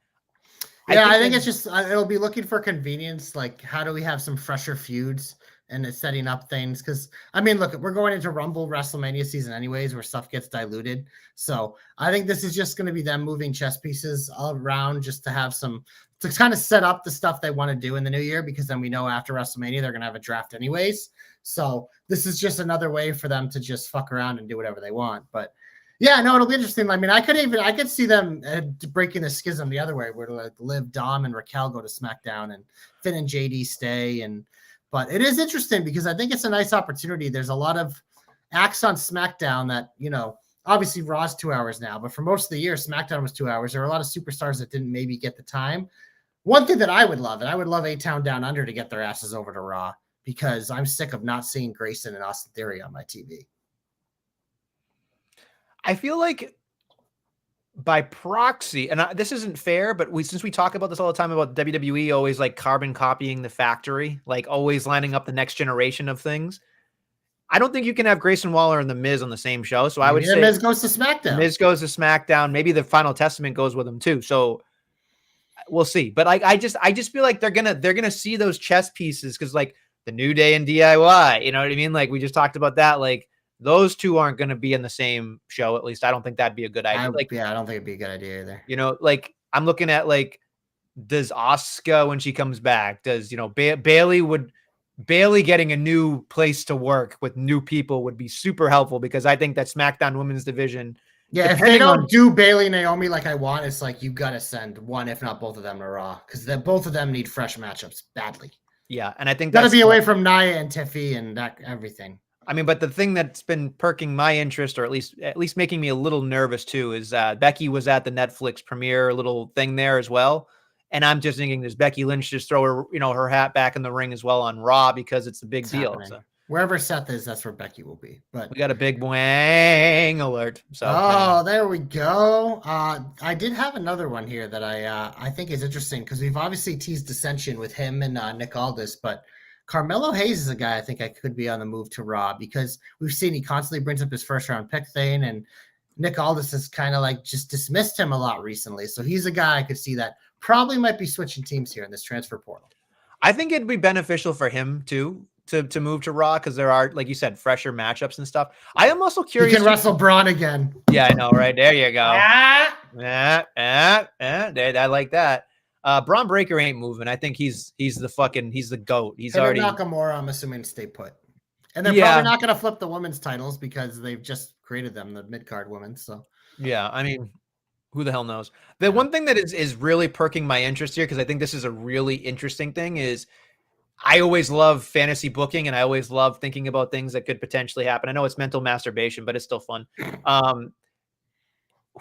Speaker 2: yeah, I think it's just, it'll be looking for convenience. Like, how do we have some fresher feuds and it's setting up things? Because, I mean, look, we're going into Rumble WrestleMania season anyways, where stuff gets diluted. So I think this is just going to be them moving chess pieces all around just to have to kind of set up the stuff they want to do in the new year, because then we know after WrestleMania, they're going to have a draft anyways. So this is just another way for them to just fuck around and do whatever they want. But yeah, no, it'll be interesting. I mean, I could see them breaking the schism the other way, where like Liv, Dom, and Raquel go to SmackDown, and Finn and JD stay. But it is interesting because I think it's a nice opportunity. There's a lot of acts on SmackDown that, obviously Raw's 2 hours now, but for most of the year, SmackDown was 2 hours. There were a lot of superstars that didn't maybe get the time. One thing that I would love, and I would love A-Town Down Under to get their asses over to Raw, because I'm sick of not seeing Grayson and Austin Theory on my TV.
Speaker 1: I feel like by proxy, and this isn't fair, but since we talk about this all the time about WWE always like carbon copying the factory, like always lining up the next generation of things, I don't think you can have Grayson Waller and The Miz on the same show. So I would say
Speaker 2: Miz goes to SmackDown.
Speaker 1: Miz goes to SmackDown. Maybe the Final Testament goes with him too. So we'll see. But I just feel like they're gonna see those chess pieces, because like the New Day and DIY, you know what I mean? Like we just talked about that. Like those two aren't going to be in the same show. At least I don't think that'd be a good idea.
Speaker 2: I don't think it'd be a good idea either.
Speaker 1: Like I'm looking at like, does Asuka, when she comes back, does Bailey getting a new place to work with new people would be super helpful, because I think that SmackDown Women's Division.
Speaker 2: Yeah, if they don't do Bailey Naomi like I want, it's like you got to send one, if not both of them, to Raw, because both of them need fresh matchups badly.
Speaker 1: Yeah, and I think
Speaker 2: got to be away from Nia and Tiffy and that everything.
Speaker 1: I mean, but the thing that's been perking my interest, or at least making me a little nervous too, is Becky was at the Netflix premiere little thing there as well. And I'm just thinking, does Becky Lynch just throw her, her hat back in the ring as well on Raw, because it's a big deal. So
Speaker 2: wherever Seth is, that's where Becky will be. But
Speaker 1: we got a big wang alert. So
Speaker 2: there we go. I did have another one here that I think is interesting, because we've obviously teased dissension with him and Nick Aldis, but Carmelo Hayes is a guy I think I could be on the move to Raw, because we've seen he constantly brings up his first round pick thing, and Nick Aldis has kind of like just dismissed him a lot recently. So he's a guy I could see that probably might be switching teams here in this transfer portal.
Speaker 1: I think it'd be beneficial for him too to move to Raw, because there are, like you said, fresher matchups and stuff. I am also curious.
Speaker 2: You can wrestle Braun again.
Speaker 1: Yeah, I know, right? There you go. I like that. Braun Breaker ain't moving. I think he's the GOAT. He's already
Speaker 2: Nakamura, I'm assuming, stay put. And they're probably not going to flip the women's titles, because they've just created them, the mid-card women. So
Speaker 1: yeah, I mean, who the hell knows? The one thing that is really perking my interest here, because I think this is a really interesting thing, is I always love fantasy booking, and I always love thinking about things that could potentially happen. I know it's mental masturbation, but it's still fun.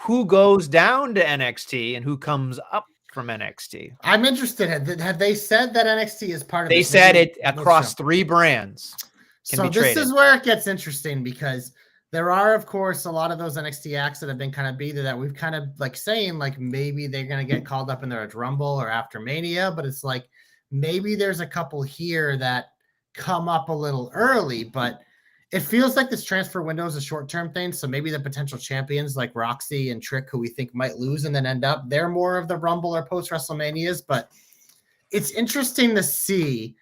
Speaker 1: Who goes down to NXT and who comes up from NXT?
Speaker 2: I'm interested. Have they said that NXT is part of?
Speaker 1: They said it across 3 brands.
Speaker 2: So this is where it gets interesting, because there are, of course, a lot of those NXT acts that have been kind of beaten that we've kind of like saying like maybe they're going to get called up in their Rumble or after Mania, but it's like maybe there's a couple here that come up a little early, but it feels like this transfer window is a short-term thing. So maybe the potential champions like Roxy and Trick, who we think might lose and then end up, they're more of the Rumble or post-WrestleManias. But it's interesting to see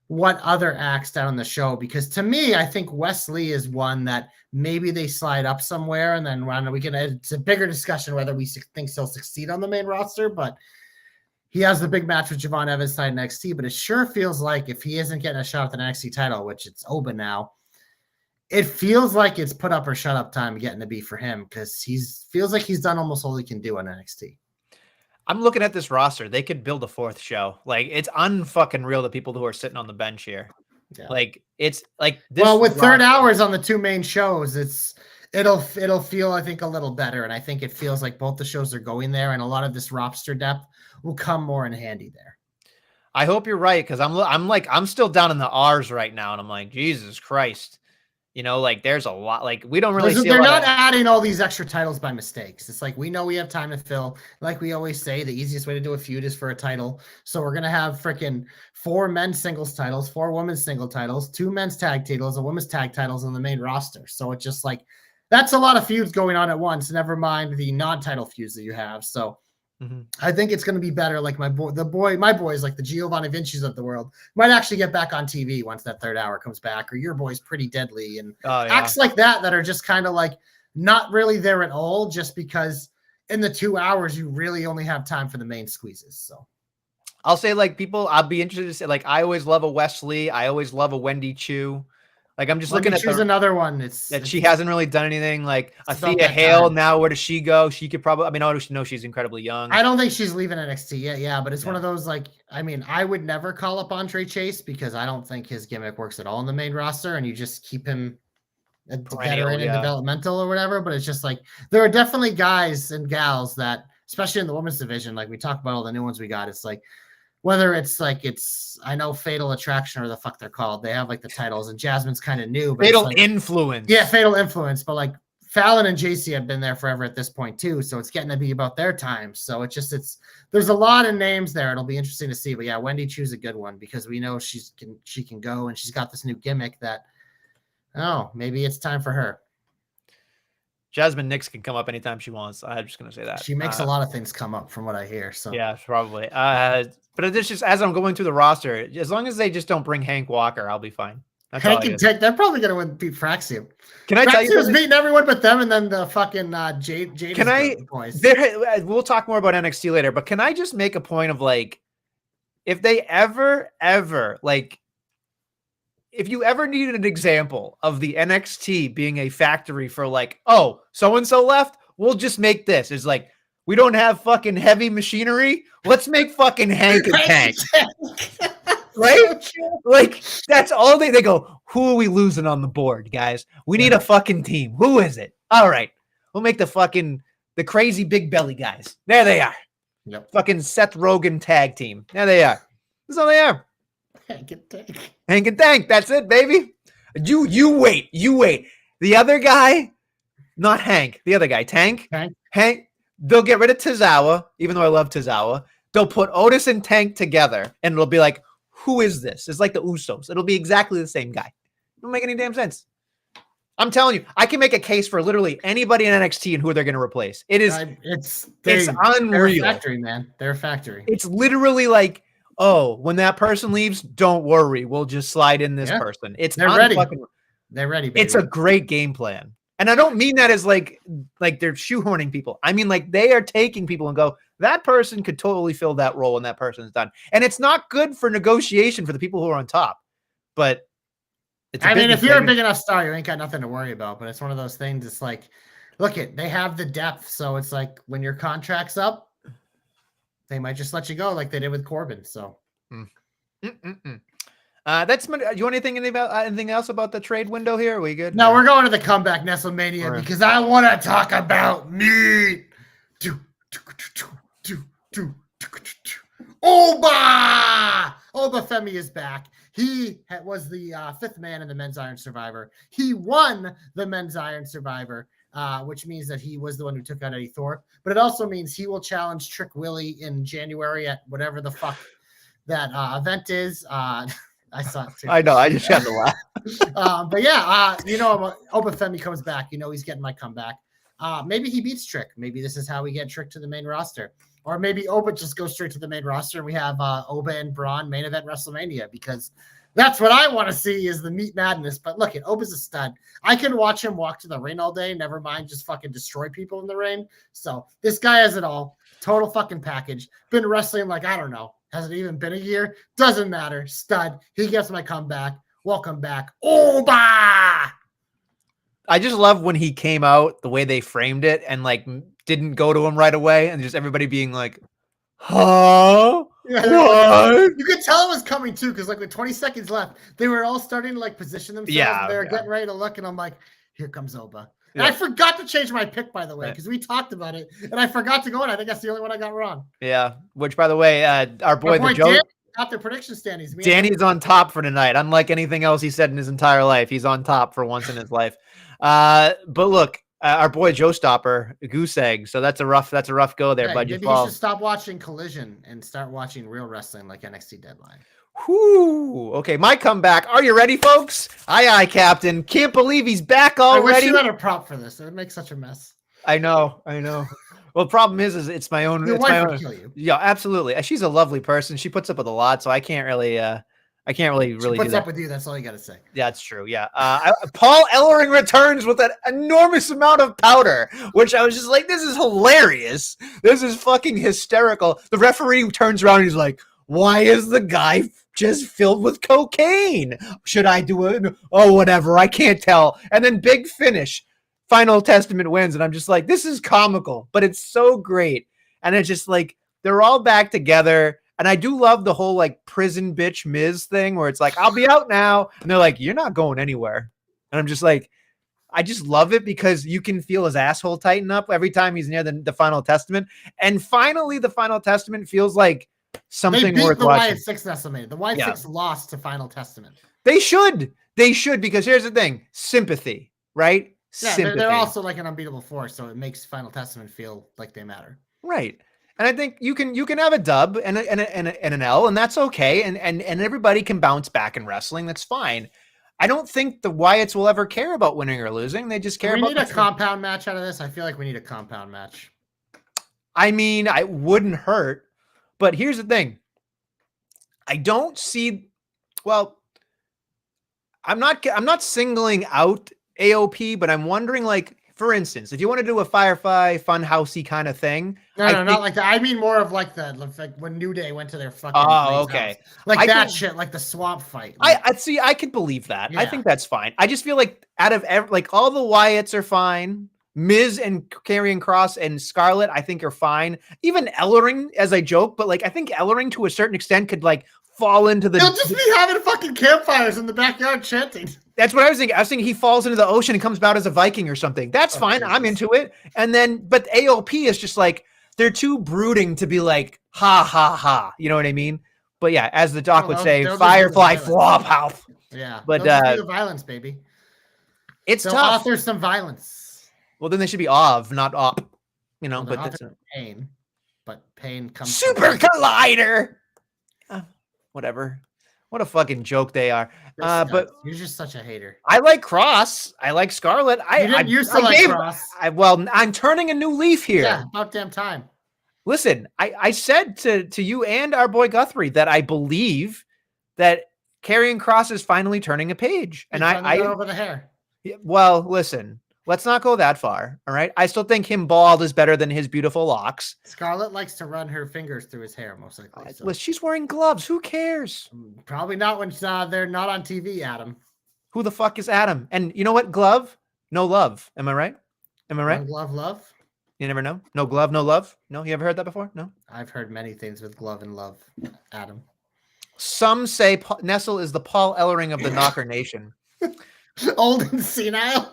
Speaker 2: what other acts down on the show, because to me, I think Wesley is one that maybe they slide up somewhere, and then it's a bigger discussion whether we think he'll succeed on the main roster, but he has the big match with Javon Evans side NXT. But it sure feels like if he isn't getting a shot at the NXT title, which it's open now, it feels like it's put up or shut up time getting to be for him, because feels like he's done almost all he can do on NXT.
Speaker 1: I'm looking at this roster. They could build a 4th show. Like, it's unfucking real, the people who are sitting on the bench here.
Speaker 2: Yeah.
Speaker 1: Like it's like this.
Speaker 2: Well, with third
Speaker 1: roster-
Speaker 2: hours on the two main shows, it'll feel, I think, a little better, and I think it feels like both the shows are going there, and a lot of this roster depth will come more in handy there.
Speaker 1: I hope you're right, because I'm still down in the R's right now, and I'm like, Jesus Christ. You know, like there's a lot. Like we don't really see.
Speaker 2: They're not adding all these extra titles by mistakes. It's like we know we have time to fill. Like we always say, the easiest way to do a feud is for a title. So we're gonna have freaking 4 men's singles titles, 4 women's single titles, 2 men's tag titles, and women's tag titles on the main roster. So it's just like that's a lot of feuds going on at once. Never mind the non-title feuds that you have. So I think it's going to be better. Like my boys, like the Giovanni Vinci's of the world, might actually get back on TV once that third hour comes back, or your boy's Pretty Deadly and acts like that are just kind of like not really there at all, just because in the 2 hours you really only have time for the main squeezes. So
Speaker 1: I'll say like people, I'll be interested to say like I always love a Wesley, I always love a Wendy Chu. Like I'm just looking at
Speaker 2: another one.
Speaker 1: She hasn't really done anything. Like Athea Hale, now where does she go? She could probably. I mean, I know she's incredibly young.
Speaker 2: I don't think she's leaving NXT yet. Yeah, but it's one of those like. I mean, I would never call up Andre Chase because I don't think his gimmick works at all in the main roster, and you just keep him veteran and developmental or whatever. But it's just like there are definitely guys and gals that, especially in the women's division, like we talk about all the new ones we got. It's like. Whether it's I know Fatal Attraction or the fuck they're called. They have like the titles, and Jasmine's kind of new. But
Speaker 1: Fatal Influence.
Speaker 2: Yeah, Fatal Influence. But like Fallon and JC have been there forever at this point too, so it's getting to be about their time. So there's a lot of names there. It'll be interesting to see. But yeah, Wendy Chu's a good one because we know she can go, and she's got this new gimmick that maybe it's time for her.
Speaker 1: Jasmine Nix can come up anytime she wants. I'm just gonna say that
Speaker 2: she makes a lot of things come up from what I hear. So
Speaker 1: yeah, probably. But it's just as I'm going through the roster, as long as they just don't bring Hank Walker, I'll be fine.
Speaker 2: Hank and Tech, they're probably gonna beat Fraxium.
Speaker 1: Can I tell you?
Speaker 2: Fraxium's beating everyone but them, and then the fucking Jade.
Speaker 1: Can I? We'll talk more about NXT later, but can I just make a point of like, if they ever like. If you ever needed an example of the NXT being a factory for like, oh, so-and-so left, we'll just make this. It's like, we don't have fucking heavy machinery. Let's make fucking Hank and Tank. Right? Like, that's all they go, who are we losing on the board, guys? We need a fucking team. Who is it? All right. We'll make the crazy big belly guys. There they are.
Speaker 2: Yep.
Speaker 1: Fucking Seth Rogen tag team. There they are. That's all they are.
Speaker 2: Hank and Tank.
Speaker 1: Hank and Tank. That's it, baby. You wait. The other guy, not Hank. The other guy, Tank. Hank. They'll get rid of Tozawa, even though I love Tozawa. They'll put Otis and Tank together, and it'll be like, who is this? It's like the Usos. It'll be exactly the same guy. It don't make any damn sense. I'm telling you, I can make a case for literally anybody in NXT and who they're going to replace. It's unreal.
Speaker 2: They're a factory, man. They're a factory.
Speaker 1: It's literally like, oh, when that person leaves, don't worry. We'll just slide in this person.
Speaker 2: They're ready. They're ready, baby.
Speaker 1: It's a great game plan. And I don't mean that as like they're shoehorning people. I mean, like they are taking people and go, that person could totally fill that role when that person's done. And it's not good for negotiation for the people who are on top. But
Speaker 2: if you're a big enough star, you ain't got nothing to worry about. But it's one of those things. It's like, they have the depth. So it's like when your contract's up, they might just let you go like they did with Corbin. So
Speaker 1: that's. Do you want anything else about the trade window here? Are we good?
Speaker 2: No, we're going to the comeback Nestlemania because I want to talk about me. Oba Femi is back. He was the 5th man in the Men's Iron Survivor. He won the Men's Iron Survivor. Which means that he was the one who took out Eddie Thorpe. But it also means he will challenge Trick Willie in January at whatever the fuck that event is. I saw it too.
Speaker 1: I know. I just had to laugh.
Speaker 2: But yeah, Oba Femi comes back. He's getting my comeback. Maybe he beats Trick. Maybe this is how we get Trick to the main roster. Or maybe Oba just goes straight to the main roster and we have Oba and Braun main event WrestleMania because that's what I want to see is the meat madness. But look, Oba's a stud. I can watch him walk to the ring all day. Never mind just fucking destroy people in the ring. So this guy has it all. Total fucking package. Been wrestling like, I don't know. Has it even been a year? Doesn't matter. Stud. He gets my comeback. Welcome back. Oba!
Speaker 1: I just love when he came out, the way they framed it and like didn't go to him right away and just everybody being like, huh? What?
Speaker 2: You could tell it was coming too, because like with 20 seconds left, they were all starting to like position themselves.
Speaker 1: Yeah,
Speaker 2: And they were
Speaker 1: yeah.
Speaker 2: getting ready to look, and I'm like, here comes Oba. And
Speaker 1: Yeah.
Speaker 2: I forgot to change my pick, by the way,
Speaker 1: Right.
Speaker 2: because we talked about it, and I forgot to go in. I think that's the only one I got wrong.
Speaker 1: Yeah. Which, by the way, our boy, the Joe,
Speaker 2: Dan got their prediction standings.
Speaker 1: Danny's on top for tonight. Unlike anything else he said in his entire life, he's on top for once in his life. But look, our boy Joe Stopper, goose egg. So that's a rough go there, bud.
Speaker 2: Maybe you should stop watching Collision and start watching real wrestling like NXT Deadline.
Speaker 1: Whoo. Okay, my comeback. Are you ready, folks? Aye, aye, Captain. Can't believe he's back already.
Speaker 2: I wish you had a prop for this. It would make such a mess.
Speaker 1: I know. Well, the problem is it's my own.
Speaker 2: Your wife would kill you.
Speaker 1: Yeah, absolutely. She's a lovely person. She puts up with a lot, so I can't really. She
Speaker 2: puts up with you. That's all you got to say.
Speaker 1: Yeah, it's true. Yeah. Paul Ellering returns with an enormous amount of powder, which I was just like, this is hilarious. This is fucking hysterical. The referee turns around and he's like, why is the guy just filled with cocaine? Should I do it? Oh, whatever. I can't tell. And then big finish. Final Testament wins. And I'm just like, this is comical, but it's so great. And it's just like, they're all back together. And I do love the whole like prison bitch Miz thing where it's like, I'll be out now. And they're like, you're not going anywhere. And I'm just like, I just love it because you can feel his asshole tighten up every time he's near the Final Testament. And finally, the Final Testament feels like something worth watching.
Speaker 2: The Y6 estimated. The Y6 lost to Final Testament.
Speaker 1: They should because here's the thing. Sympathy, right?
Speaker 2: Yeah,
Speaker 1: Sympathy.
Speaker 2: They're also like an unbeatable force. So it makes Final Testament feel like they matter.
Speaker 1: Right. And I think you can have a dub and an L, and that's okay. And everybody can bounce back in wrestling. That's fine. I don't think the Wyatts will ever care about winning or losing. They just care about.
Speaker 2: We need a compound match out of this. I feel like we need a compound match.
Speaker 1: I mean, I wouldn't hurt, but here's the thing. I don't see. Well, I'm not singling out AOP, but I'm wondering, like, for instance, if you want to do a Firefly Funhousey kind of thing.
Speaker 2: No, not like that. I mean more of like when New Day went to their fucking.
Speaker 1: Oh, okay.
Speaker 2: House. Like that shit, like the swamp fight.
Speaker 1: Like, I see. I could believe that. Yeah. I think that's fine. I just feel like out of all the Wyatts are fine. Miz and Karrion Kross and Scarlett, I think, are fine. Even Ellering, as I joke, but like I think Ellering to a certain extent could like fall into the.
Speaker 2: He'll just be having fucking campfires in the backyard chanting.
Speaker 1: That's what I was thinking. I was thinking he falls into the ocean and comes out as a Viking or something. That's fine. Jesus. I'm into it. And then, but AOP is just like, they're too brooding to be like, ha, ha, ha. You know what I mean? But yeah, as the doc would say, Firefly Flophouse.
Speaker 2: Yeah.
Speaker 1: But
Speaker 2: the violence, baby.
Speaker 1: It's tough.
Speaker 2: Author some violence.
Speaker 1: Well, then they should be OV, not OP. You know,
Speaker 2: but that's pain. But pain comes.
Speaker 1: Super Collider. Whatever. What a fucking joke they are. But
Speaker 2: you're just such a hater.
Speaker 1: I like Cross. I like Scarlett.
Speaker 2: You used to like Cross.
Speaker 1: Well, I'm turning a new leaf here.
Speaker 2: Yeah, about damn time.
Speaker 1: Listen, I said to you and our boy Guthrie that I believe that Karrion Kross is finally turning a page. And I
Speaker 2: over the hair.
Speaker 1: Well, listen. Let's not go that far, all right? I still think him bald is better than his beautiful locks.
Speaker 2: Scarlett likes to run her fingers through his hair, most likely.
Speaker 1: Well, she's wearing gloves. Who cares?
Speaker 2: Probably not when they're not on TV, Adam.
Speaker 1: Who the fuck is Adam? And you know what? Glove, no love. Am I right? Am I right?
Speaker 2: No glove, love?
Speaker 1: You never know? No glove, no love? No? You ever heard that before? No?
Speaker 2: I've heard many things with glove and love, Adam.
Speaker 1: Some say Nestle is the Paul Ellering of the Knocker Nation.
Speaker 2: Old and senile.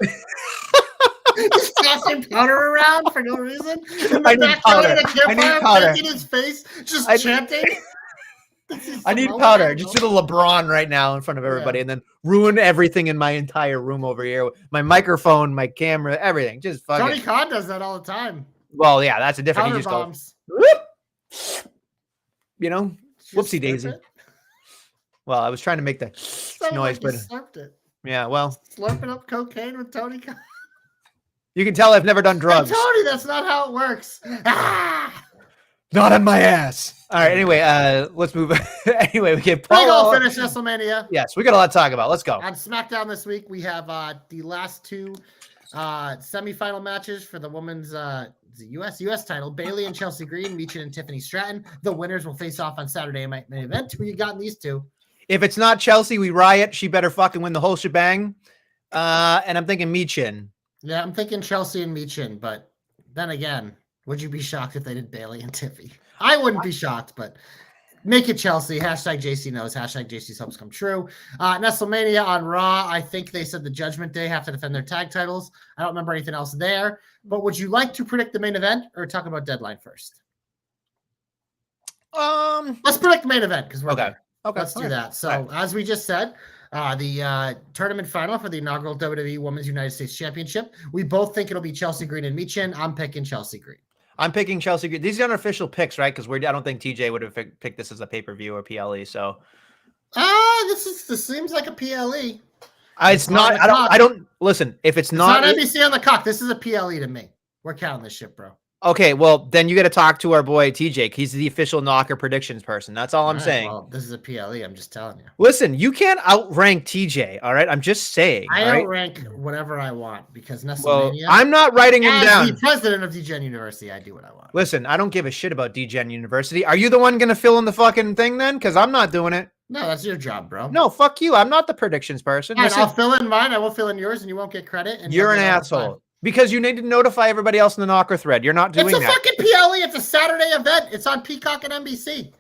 Speaker 2: Just tossing powder around for no reason.
Speaker 1: I need powder. I need powder.
Speaker 2: In his face, just chanting.
Speaker 1: I need powder. Just do the LeBron right now in front of everybody, and then ruin everything in my entire room over here. My microphone, my camera, everything. Just fucking.
Speaker 2: Tony Khan does that all the time.
Speaker 1: Well, yeah, that's a different.
Speaker 2: Powder
Speaker 1: he just
Speaker 2: bombs.
Speaker 1: Goes, whoop. You know, whoopsie daisy. Well, I was trying to make that noise, but
Speaker 2: slurped it.
Speaker 1: Yeah, well,
Speaker 2: slurping up cocaine with Tony Khan.
Speaker 1: You can tell I've never done drugs.
Speaker 2: Hey, Tony, that's not how it works.
Speaker 1: Not on my ass. All right. Anyway, let's move. Anyway, we get
Speaker 2: Paul. We'll finish Nestlemania.
Speaker 1: Yes, we got a lot to talk about. Let's go.
Speaker 2: On SmackDown this week, we have the last two semifinal matches for the women's US title. Bayley and Chelsea Green, Michin and Tiffany Stratton. The winners will face off on Saturday night main event. Who you got in these two?
Speaker 1: If it's not Chelsea, we riot. She better fucking win the whole shebang. And I'm thinking Michin.
Speaker 2: Yeah, I'm thinking Chelsea and Michin, but then again, would you be shocked if they did Bayley and Tiffy? I wouldn't be shocked, but Make it Chelsea. Hashtag JC knows. Hashtag JC's hopes come true. Nestlemania on Raw. I think they said the Judgment Day have to defend their tag titles. I don't remember anything else there. But would you like to predict the main event or talk about Deadline first? Let's predict the main event because we're
Speaker 1: okay.
Speaker 2: there.
Speaker 1: Okay,
Speaker 2: let's do that. So as we just said, the tournament final for the inaugural WWE Women's United States Championship. We both think it'll be Chelsea Green and Michin. I'm picking Chelsea Green.
Speaker 1: I'm picking Chelsea Green. These are unofficial picks, right? Because I don't think TJ would have picked this as a pay-per-view or PLE. So,
Speaker 2: this seems like a PLE.
Speaker 1: It's not. I don't listen. If it's not
Speaker 2: NBC on the cock, this is a PLE to me. We're counting this shit, bro.
Speaker 1: Okay, well, then you got to talk to our boy TJ. He's the official knocker predictions person. That's all I'm saying.
Speaker 2: Well, this is a PLE. I'm just telling you.
Speaker 1: Listen, you can't outrank TJ, all right? I'm just saying.
Speaker 2: I outrank whatever I want because Nestlemania. Well,
Speaker 1: I'm not writing him down.
Speaker 2: As the president of DGen University, I do what I want.
Speaker 1: Listen, I don't give a shit about DGen University. Are you the one going to fill in the fucking thing then? Because I'm not doing it.
Speaker 2: No, that's your job, bro.
Speaker 1: No, fuck you. I'm not the predictions person.
Speaker 2: Listen, I'll fill in mine. I won't fill in yours, and you won't get credit. And
Speaker 1: you're an asshole. Because you need to notify everybody else in the knocker thread. You're not doing that.
Speaker 2: It's a fucking PLE. It's a Saturday event. It's on Peacock and NBC.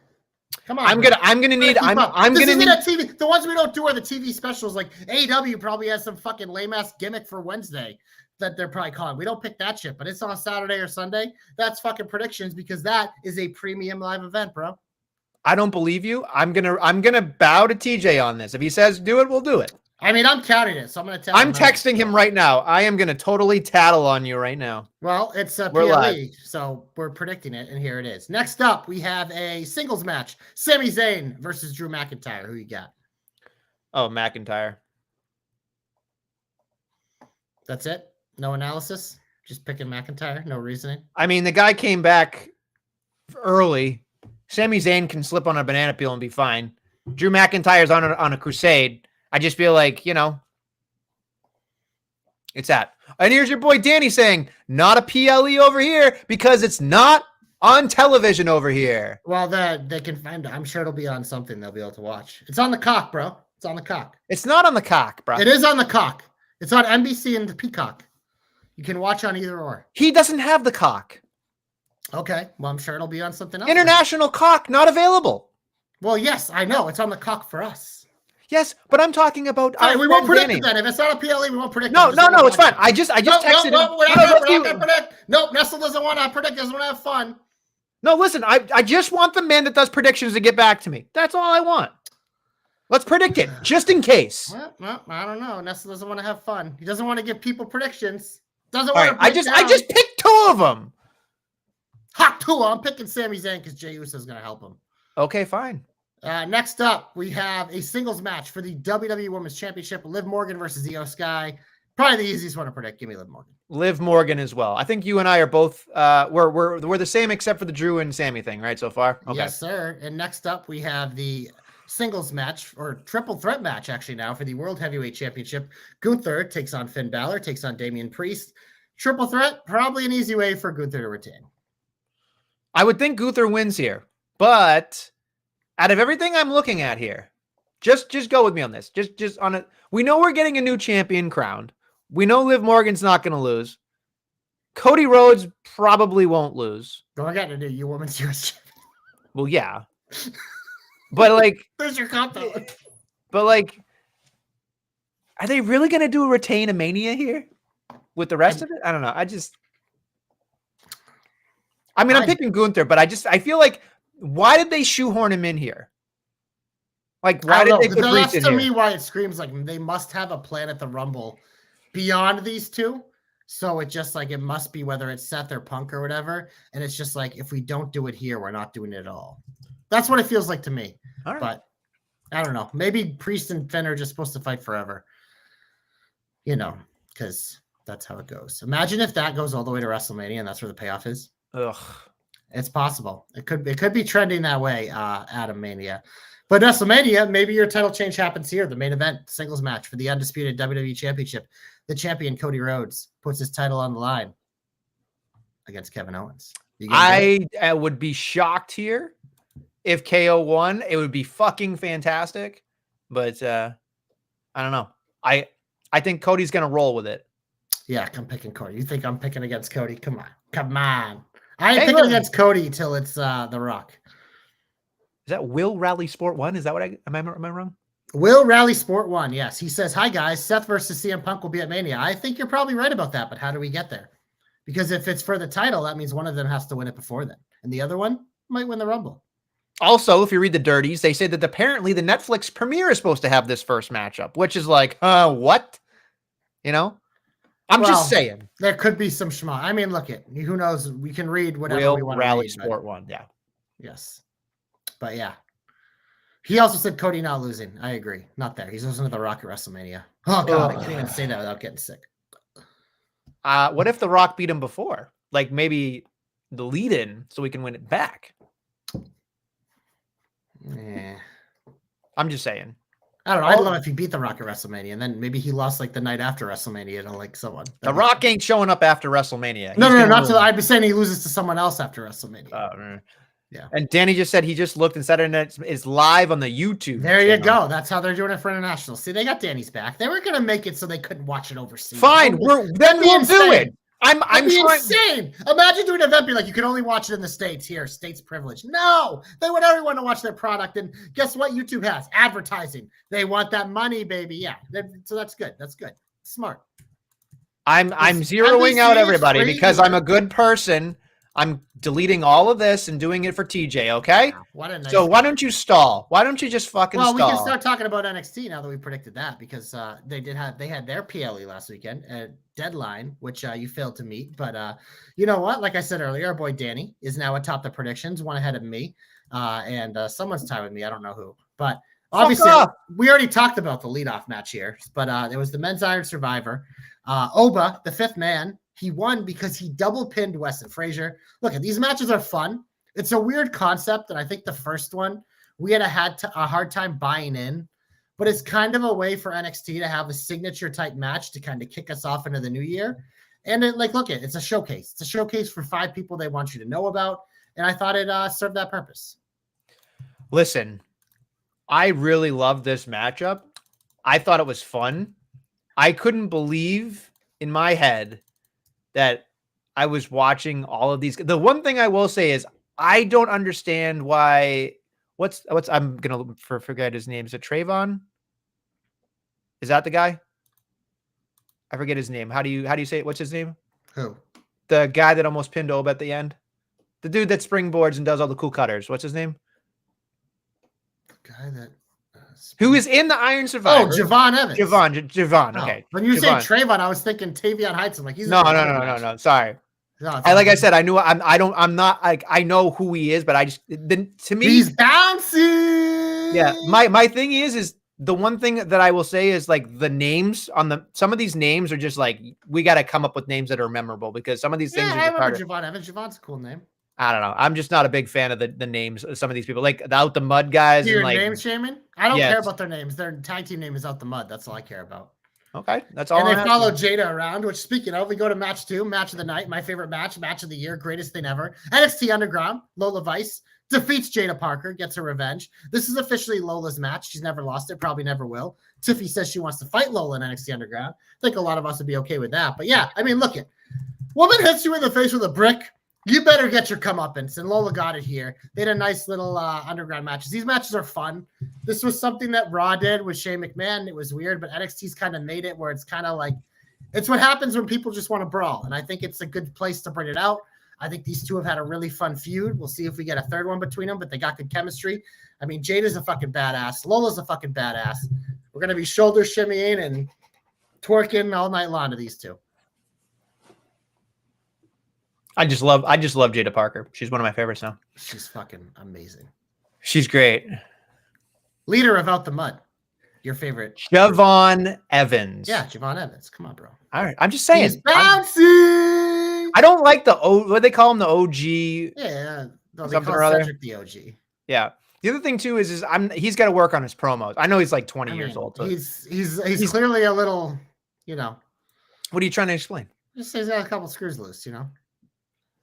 Speaker 2: Come on.
Speaker 1: I'm gonna need
Speaker 2: TV. The ones we don't do are the TV specials. Like AEW probably has some fucking lame ass gimmick for Wednesday that they're probably calling. We don't pick that shit, but it's on Saturday or Sunday. That's fucking predictions because that is a premium live event, bro.
Speaker 1: I don't believe you. I'm gonna bow to TJ on this. If he says do it, we'll do it.
Speaker 2: I mean, I'm counting it, so I'm going to tell
Speaker 1: I'm texting him right now. I am going to totally tattle on you right now.
Speaker 2: Well, it's a PLE, so we're predicting it, and here it is. Next up, we have a singles match. Sami Zayn versus Drew McIntyre. Who you got?
Speaker 1: Oh, McIntyre.
Speaker 2: That's it? No analysis? Just picking McIntyre? No reasoning?
Speaker 1: I mean, the guy came back early. Sami Zayn can slip on a banana peel and be fine. Drew McIntyre's on a crusade. I just feel like, it's that. And here's your boy Danny saying, not a PLE over here because it's not on television over here.
Speaker 2: Well, they can find it. I'm sure it'll be on something they'll be able to watch. It's on the cock, bro. It's on the cock.
Speaker 1: It's not on the cock, bro.
Speaker 2: It is on the cock. It's on NBC and the Peacock. You can watch on either or.
Speaker 1: He doesn't have the cock.
Speaker 2: Okay. Well, I'm sure it'll be on something else.
Speaker 1: International cock, not available.
Speaker 2: Well, yes, I know. It's on the cock for us.
Speaker 1: Yes, but I'm talking about.
Speaker 2: All right, we won't predict it then. If it's not a PLE, we won't predict it.
Speaker 1: No, it's fine. I just texted him.
Speaker 2: We're not going to predict. Nope, Nestle doesn't want to predict. Doesn't want to have fun.
Speaker 1: No, listen, I just want the man that does predictions to get back to me. That's all I want. Let's predict it, just in case.
Speaker 2: Well, I don't know. Nestle doesn't want to have fun. He doesn't want to give people predictions. Doesn't want to.
Speaker 1: I just picked two of them.
Speaker 2: Hot two. I'm picking Sami Zayn because Jey Uso is going to help him.
Speaker 1: Okay, fine.
Speaker 2: Next up, we have a singles match for the WWE Women's Championship. Liv Morgan versus Io Sky. Probably the easiest one to predict. Give me Liv Morgan.
Speaker 1: Liv Morgan as well. I think you and I are both we're the same except for the Drew and Sammy thing, right? So far. Okay.
Speaker 2: Yes, sir. And next up, we have the singles match or triple threat match actually now for the World Heavyweight Championship. Gunther takes on Finn Balor, takes on Damian Priest. Triple threat, probably an easy way for Gunther to retain.
Speaker 1: I would think Gunther wins here, but out of everything I'm looking at here, just go with me on this. Just on it. We know we're getting a new champion crowned. We know Liv Morgan's not going to lose. Cody Rhodes probably won't lose.
Speaker 2: What I got to do? You women's US champion.
Speaker 1: Well, yeah, but like,
Speaker 2: there's your comp.
Speaker 1: But like, are they really going to do a retain a Mania here with the rest of it? I don't know. I'm picking Gunther, but I feel like. Why did they shoehorn him in here? Like, why did they put Priest in here?
Speaker 2: That's to me why it screams like they must have a plan at the Rumble beyond these two. So it just like it must be whether it's Seth or Punk or whatever. And it's just like if we don't do it here, we're not doing it at all. That's what it feels like to me. All right. But I don't know. Maybe Priest and Finn are just supposed to fight forever. Because that's how it goes. Imagine if that goes all the way to WrestleMania and that's where the payoff is.
Speaker 1: Ugh.
Speaker 2: It's possible. It could be trending that way, Adam Mania. But Nestlemania, maybe your title change happens here. The main event, singles match for the undisputed WWE Championship. The champion, Cody Rhodes, puts his title on the line against Kevin Owens.
Speaker 1: I would be shocked here if KO won. It would be fucking fantastic. But I don't know. I think Cody's going to roll with it.
Speaker 2: Yeah, I'm picking Cody. You think I'm picking against Cody? Come on. I ain't picking against Cody till it's The Rock.
Speaker 1: Is that Will Rally Sport 1? Is that what am I wrong?
Speaker 2: Will Rally Sport 1, yes. He says, hi, guys. Seth versus CM Punk will be at Mania. I think you're probably right about that, but how do we get there? Because if it's for the title, that means one of them has to win it before then. And the other one might win the Rumble.
Speaker 1: Also, if you read the dirties, they say that apparently the Netflix premiere is supposed to have this first matchup, which is like, what? I'm just saying.
Speaker 2: There could be some schmuck. I mean, look it. Who knows? We can read whatever we want to read.
Speaker 1: Rally Sport 1, yeah.
Speaker 2: Yes. But yeah. He also said Cody not losing. I agree. Not there. He's losing to The Rock at WrestleMania. Oh, God. I can't even say that without getting sick.
Speaker 1: What if The Rock beat him before? Like maybe the lead-in so we can win it back.
Speaker 2: Yeah.
Speaker 1: I'm just saying.
Speaker 2: I don't know. I'd love if he beat The Rock at WrestleMania, and then maybe he lost like the night after WrestleMania to like someone.
Speaker 1: The Rock ain't showing up after WrestleMania.
Speaker 2: No, not to. I'd be saying he loses to someone else after WrestleMania. Yeah.
Speaker 1: And Danny just said he just looked and Saturday Night is live on the YouTube.
Speaker 2: There you go. That's how they're doing it for international. See, they got Danny's back. They were gonna make it so they couldn't watch it overseas.
Speaker 1: Fine, we'll do it. I'm
Speaker 2: insane. Imagine doing an event be like, you can only watch it in the States here, States privilege. No, they want everyone to watch their product. And guess what YouTube has? Advertising. They want that money, baby. Yeah. So that's good. That's good. Smart.
Speaker 1: I'm zeroing out everybody because I'm a good person. I'm deleting all of this and doing it for TJ, okay?
Speaker 2: Wow,
Speaker 1: so why don't you stall? Why don't you just fucking stall?
Speaker 2: Well, we can start talking about NXT now that we predicted that because they had their PLE last weekend at Deadline, which you failed to meet. But you know what? Like I said earlier, our boy Danny is now atop the predictions, one ahead of me. And someone's tied with me. I don't know who. But obviously, we already talked about the leadoff match here. But it was the Men's Iron Survivor. Oba, the fifth man, he won because he double pinned Weston Frazier. Look, these matches are fun. It's a weird concept, and I think the first one we had a hard time buying in, but it's kind of a way for NXT to have a signature type match to kind of kick us off into the new year. And it's a showcase. It's a showcase for 5 people they want you to know about, and I thought it served that purpose.
Speaker 1: Listen, I really loved this matchup. I thought it was fun. I couldn't believe in my head that I was watching all of these. The one thing I will say is I don't understand why. What's I'm gonna forget his name. Is it Trayvon? Is that the guy? I forget his name. How do you say it? What's his name?
Speaker 2: Who?
Speaker 1: The guy that almost pinned Oba at the end. The dude that springboards and does all the cool cutters. What's his name?
Speaker 2: The guy that.
Speaker 1: Who is in the Iron Survivor?
Speaker 2: Oh, Javon Evans.
Speaker 1: Javon. Okay.
Speaker 2: When you say Trayvon, I was thinking Tavion Heights. I'm like, he's
Speaker 1: no. Sorry. No, like I said, I knew I'm not like I know who he is, but I just to me
Speaker 2: he's bouncy.
Speaker 1: Yeah, my thing is the one thing that I will say is like the names on some of these names are just like we got to come up with names that are memorable because some of these things.
Speaker 2: I remember Javon Evans. Javon's a cool name.
Speaker 1: I don't know. I'm just not a big fan of the names of some of these people, like the Out the Mud guys.
Speaker 2: Your name shaming? I don't care about their names. Their tag team name is Out the Mud. That's all I care about.
Speaker 1: Okay, that's all.
Speaker 2: And they follow Jada around. Which, speaking of, we go to match 2, match of the night, my favorite match of the year, greatest thing ever. NXT Underground, Lola Vice defeats Jada Parker, gets her revenge. This is officially Lola's match. She's never lost it, probably never will. Tiffy says she wants to fight Lola in NXT Underground. I think a lot of us would be okay with that. But yeah, I mean, look it. Woman hits you in the face with a brick. You better get your comeuppance, and Lola got it here. They had a nice little underground matches. These matches are fun. This was something that Raw did with Shane McMahon. It was weird, but NXT's kind of made it where it's kind of like it's what happens when people just want to brawl, and I think it's a good place to bring it out. I think these two have had a really fun feud. We'll see if we get a third one between them, but they got good chemistry. I mean, Jada's a fucking badass. Lola's a fucking badass. We're going to be shoulder shimmying and twerking all night long to these two.
Speaker 1: I just love Jada Parker. She's one of my favorites now.
Speaker 2: She's fucking amazing.
Speaker 1: She's great.
Speaker 2: Leader of Out the Mud. Your favorite.
Speaker 1: Javon Evans.
Speaker 2: Yeah, Javon Evans. Come on, bro.
Speaker 1: All right. I'm just saying.
Speaker 2: He's bouncy.
Speaker 1: I don't like what they call him, the OG.
Speaker 2: Yeah. No,
Speaker 1: something or other.
Speaker 2: Cedric the OG.
Speaker 1: Yeah. The other thing too is he's got to work on his promos. I know he's like 20 years old. So
Speaker 2: he's clearly a little,
Speaker 1: What are you trying to explain?
Speaker 2: Just he's got a couple screws loose,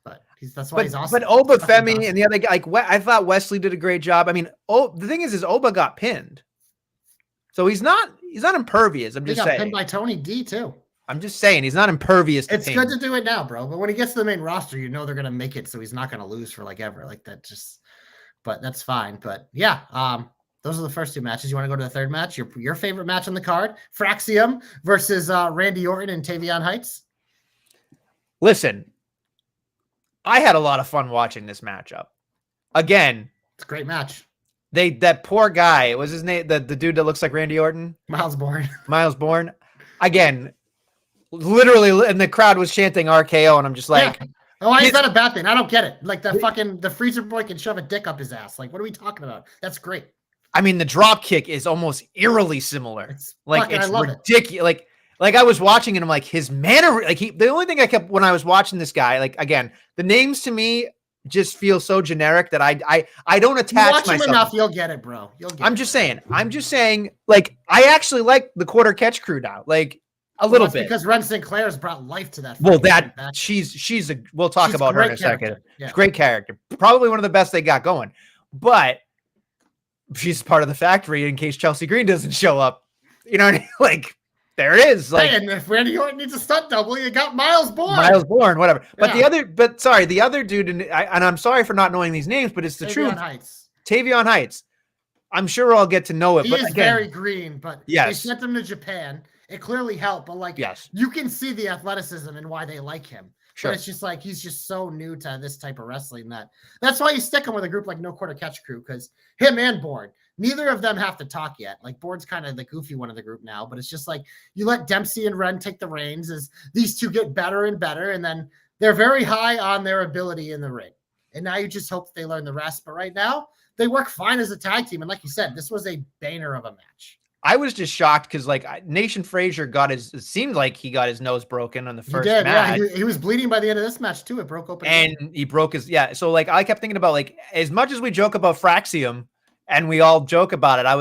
Speaker 2: But that's why he's awesome.
Speaker 1: But Oba Femi and the other guy, I thought Wesley did a great job. I mean, the thing is Oba got pinned, so he's not impervious. I'm just saying. He got
Speaker 2: pinned by Tony D too.
Speaker 1: I'm just saying he's not impervious.
Speaker 2: It's good to do it now, bro. But when he gets to the main roster, they're gonna make it so he's not gonna lose for like ever. Like that just. but that's fine. But yeah, those are the first two matches. You want to go to the third match? Your favorite match on the card? Fraxium versus Randy Orton and Tavion Heights.
Speaker 1: Listen, I had a lot of fun watching this matchup. Again,
Speaker 2: it's a great match.
Speaker 1: That poor guy, was his name the dude that looks like Randy Orton?
Speaker 2: Miles Bourne.
Speaker 1: Miles Bourne. Again, literally, and the crowd was chanting RKO, and I'm just like,
Speaker 2: yeah. Why is that a bad thing? I don't get it. Like the freezer boy can shove a dick up his ass. Like, what are we talking about? That's great.
Speaker 1: I mean, the drop kick is almost eerily similar. It's ridiculous. Like I was watching it, I'm like, his manner, like the only thing I kept when I was watching this guy, like again, the names to me just feel so generic that I don't attach myself.
Speaker 2: Watch him enough, you'll get it, bro. You'll get
Speaker 1: I'm just saying, like, I actually like the quarter catch crew now, like a little bit,
Speaker 2: because Ren Sinclair's brought life to that.
Speaker 1: Well, we'll talk about her in a second. Yeah. Great character, probably one of the best they got going, but she's part of the factory in case Chelsea Green doesn't show up. You know what I mean? Like, there it is. Like,
Speaker 2: hey, and if Randy Orton needs a stunt double, you got Miles Bourne.
Speaker 1: Whatever. But the other dude, and I'm sorry for not knowing these names, but it's the truth. Tavion Heights. I'm sure I'll get to know it.
Speaker 2: He is very green, but
Speaker 1: yes,
Speaker 2: they sent him to Japan. It clearly helped, but like, you can see the athleticism and why they like him. Sure. But it's just like he's just so new to this type of wrestling that's why you stick him with a group like No Quarter Catch Crew, because him and Bourne, neither of them have to talk yet. Like, Bourne's kind of the goofy one of the group now, but it's just like you let Dempsey and Ren take the reins as these two get better and better, and then they're very high on their ability in the ring. And now you just hope that they learn the rest. But right now, they work fine as a tag team. And like you said, this was a banger of a match.
Speaker 1: I was just shocked because, like, Nation Frazier it seemed like he got his nose broken on the first match.
Speaker 2: Yeah, he was bleeding by the end of this match, too. It broke open.
Speaker 1: And he broke so, like, I kept thinking about, like, as much as we joke about Fraxium, and we all joke about it, I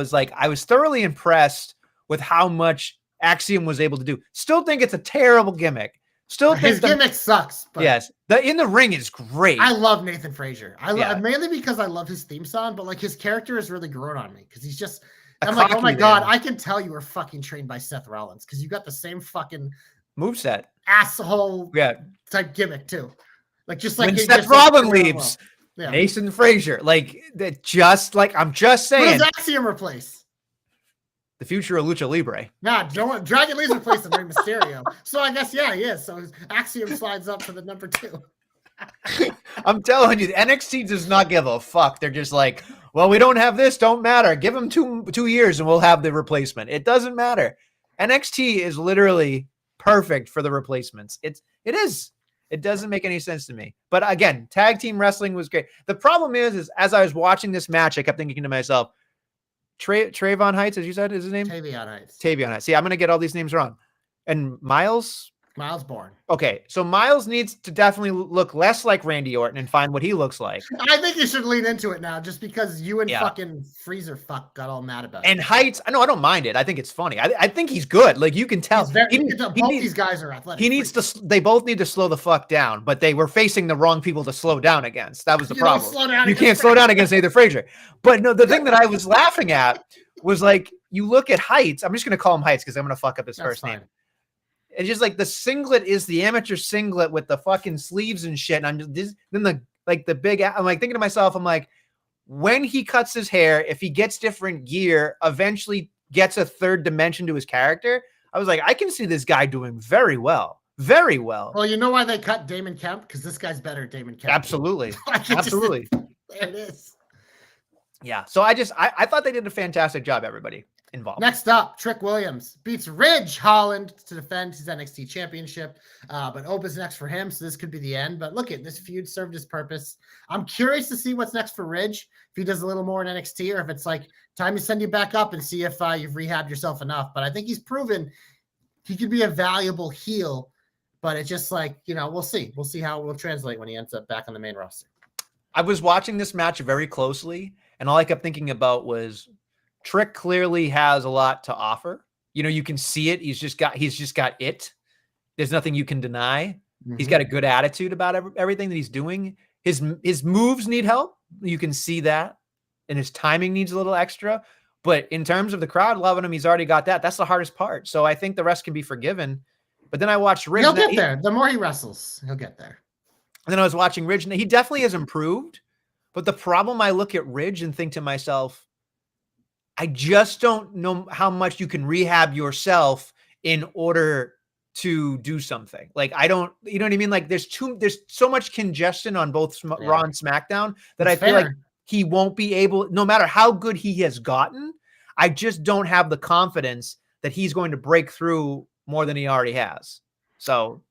Speaker 1: was thoroughly impressed with how much Axiom was able to do. Still think it's a terrible gimmick. Still think
Speaker 2: his gimmick sucks. But
Speaker 1: yes, the in the ring is great.
Speaker 2: I love Nathan Frazier. Mainly because I love his theme song, but like his character has really grown on me because he's just. I'm like, oh my God, I can tell you were fucking trained by Seth Rollins because you got the same fucking
Speaker 1: moveset,
Speaker 2: asshole type gimmick too. Like, just like
Speaker 1: when Seth Rollins leaves, Nathan Frazier, like that. Just like I'm just saying,
Speaker 2: who does Axiom replace?
Speaker 1: The future of Lucha Libre.
Speaker 2: Nah, Dragon Lee's replacing Rey Mysterio. So I guess he is. So Axiom slides up to the number 2.
Speaker 1: I'm telling you, NXT does not give a fuck. They're just like, well, we don't have this, don't matter. Give them 2 years and we'll have the replacement. It doesn't matter. NXT is literally perfect for the replacements. It is. It doesn't make any sense to me. But again, tag team wrestling was great. The problem is as I was watching this match, I kept thinking to myself, Trayvon Heights, as you said, is his name?
Speaker 2: Tavion Heights.
Speaker 1: Tavion Heights. See, I'm going to get all these names wrong. And Miles
Speaker 2: Bourne.
Speaker 1: Okay, so Miles needs to definitely look less like Randy Orton and find what he looks like.
Speaker 2: I think you should lean into it now, just because you and fucking Freezer got all mad about it.
Speaker 1: And Heights, I don't mind it. I think it's funny. I think he's good. Like, you can tell.
Speaker 2: Both these guys are athletic.
Speaker 1: They both need to slow the fuck down, but they were facing the wrong people to slow down against. That was the problem. You can't slow down against Nathan Frazier. But no, the thing that I was laughing at was like, you look at Heights. I'm just going to call him Heights because I'm going to fuck up his first name. It's just like the singlet is the amateur singlet with the fucking sleeves and shit. And I'm just I'm like thinking to myself, I'm like, when he cuts his hair, if he gets different gear, eventually gets a third dimension to his character. I was like, I can see this guy doing very well. Very well.
Speaker 2: Well, you know why they cut Damon Kemp? Because this guy's better at Damon Kemp.
Speaker 1: Absolutely. Absolutely.
Speaker 2: There it is.
Speaker 1: Yeah. So I thought they did a fantastic job, everybody involved.
Speaker 2: Next up, Trick Williams beats Ridge Holland to defend his NXT championship. But Oba's next for him, so this could be the end. But look at this feud served his purpose. I'm curious to see what's next for Ridge, if he does a little more in NXT, or if it's like time to send you back up and see if you've rehabbed yourself enough. But I think he's proven he could be a valuable heel. But it's just like, we'll see. We'll see how it will translate when he ends up back on the main roster.
Speaker 1: I was watching this match very closely, and all I kept thinking about was Trick clearly has a lot to offer. You can see it. He's just got it. There's nothing you can deny. Mm-hmm. He's got a good attitude about everything that he's doing. His moves need help. You can see that. And his timing needs a little extra. But in terms of the crowd loving him, he's already got that. That's the hardest part. So I think the rest can be forgiven. But then I watched Ridge.
Speaker 2: He'll get there. The more he wrestles, he'll get there.
Speaker 1: And then I was watching Ridge, and he definitely has improved. But the problem, I look at Ridge and think to myself, I just don't know how much you can rehab yourself in order to do something. Like, I don't, you know what I mean? Like, there's so much congestion on both Raw and SmackDown that
Speaker 2: That's
Speaker 1: I feel like
Speaker 2: fair.
Speaker 1: he won't be able, no matter how good he has gotten, I just don't have the confidence that he's going to break through more than he already has. So,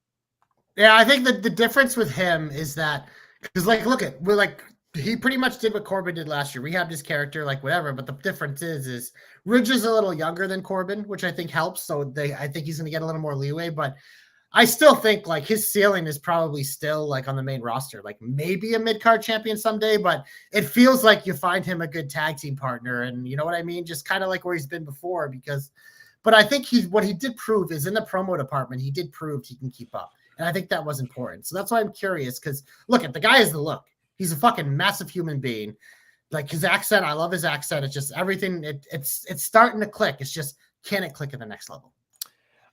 Speaker 2: yeah, I think that the difference with him is that, because like, we're like, he pretty much did what Corbin did last year. Rehabbed his character, like whatever. But the difference is Ridge is a little younger than Corbin, which I think helps. So I think he's going to get a little more leeway. But I still think like his ceiling is probably still like on the main roster, like maybe a mid-card champion someday. But it feels like you find him a good tag team partner, and you know what I mean, just kind of like where he's been before. But I think what he did prove is in the promo department, he did prove he can keep up. And I think that was important. So that's why I'm curious, because look, the guy has the look. He's a fucking massive human being. Like his accent, I love his accent. It's just everything. It's starting to click. It's just, can it click at the next level?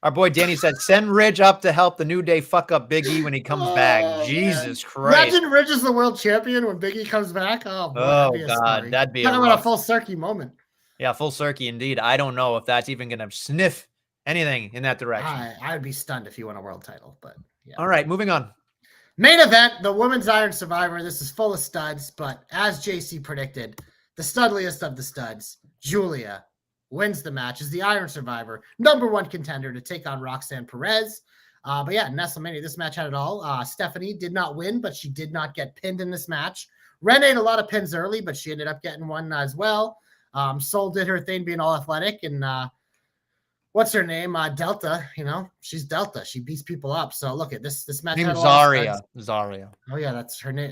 Speaker 1: our boy Danny said, send Ridge up to help the New Day fuck up Big E when he comes back. Jesus Christ.
Speaker 2: Imagine Ridge is the world champion when Big E comes back. Oh, boy, that'd be a story.
Speaker 1: That'd be
Speaker 2: talking about a full circuit moment.
Speaker 1: Yeah, full circuit indeed. I don't know if that's even going to sniff anything in that direction.
Speaker 2: I would be stunned if he won a world title, but yeah.
Speaker 1: All right, moving on.
Speaker 2: Main event, the Women's Iron Survivor. This is full of studs, but as JC predicted, the studliest of the studs, Julia, wins the match as the Iron Survivor, #1 contender to take on Roxanne Perez. But yeah, Nestlemania, this match had it all. Stephanie did not win, but she did not get pinned in this match. Ren ate a lot of pins early, but she ended up getting one as well. Soul did her thing being all athletic, and what's her name? Delta, she's Delta. She beats people up. So look at this match.
Speaker 1: Name Zarya.
Speaker 2: Oh yeah, that's her name.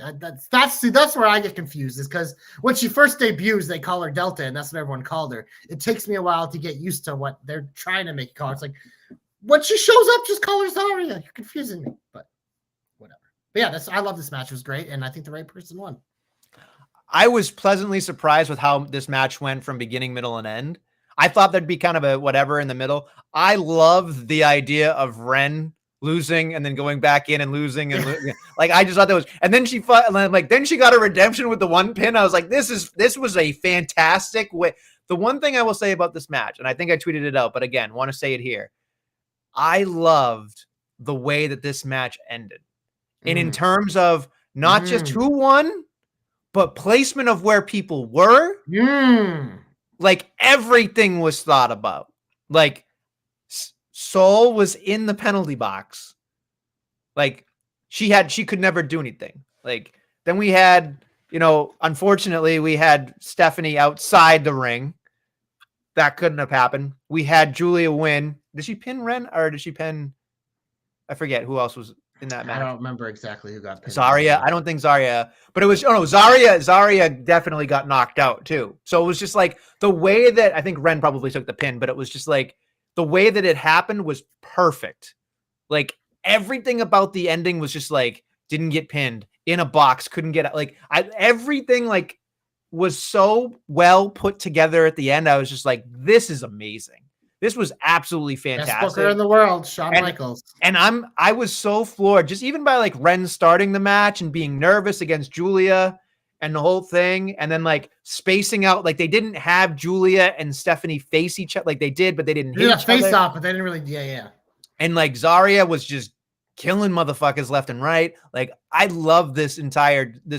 Speaker 2: That's where I get confused, is because when she first debuts, they call her Delta, and that's what everyone called her. It takes me a while to get used to what they're trying to make her call her. It's like when she shows up, just call her Zarya. You're confusing me, but whatever. But yeah, I love this match. It was great, and I think the right person won.
Speaker 1: I was pleasantly surprised with how this match went from beginning, middle, and end. I thought there'd be kind of a whatever in the middle. I love the idea of Ren losing and then going back in and losing and like I just thought that was. And then she fought, and then she got a redemption with the one pin. I was like, this was a fantastic way. The one thing I will say about this match, and I think I tweeted it out, but again, want to say it here. I loved the way that this match ended, and in terms of not just who won, but placement of where people were. Like everything was thought about. Like Soul was in the penalty box. Like she could never do anything. Like then we had, unfortunately we had Stephanie outside the ring. That couldn't have happened. We had Julia win. Did she pin Ren or did she pin? I forget who else was in that match.
Speaker 2: I don't remember exactly who got pinned.
Speaker 1: Zarya. I don't think Zarya, but it was, Zarya definitely got knocked out too. So it was just like the way that I think Ren probably took the pin, but it was just like the way that it happened was perfect. Like everything about the ending was just like, didn't get pinned in a box, couldn't get like everything like was so well put together at the end. I was just like, this is amazing. This was absolutely fantastic.
Speaker 2: Best booker in the world, Shawn Michaels.
Speaker 1: And I was so floored, just even by like Ren starting the match and being nervous against Julia and the whole thing, and then like spacing out, like they didn't have Julia and Stephanie face each other, like they did, but they didn't hit each
Speaker 2: face
Speaker 1: other.
Speaker 2: off, but they didn't really, yeah.
Speaker 1: And like Zarya was just killing motherfuckers left and right. Like I love this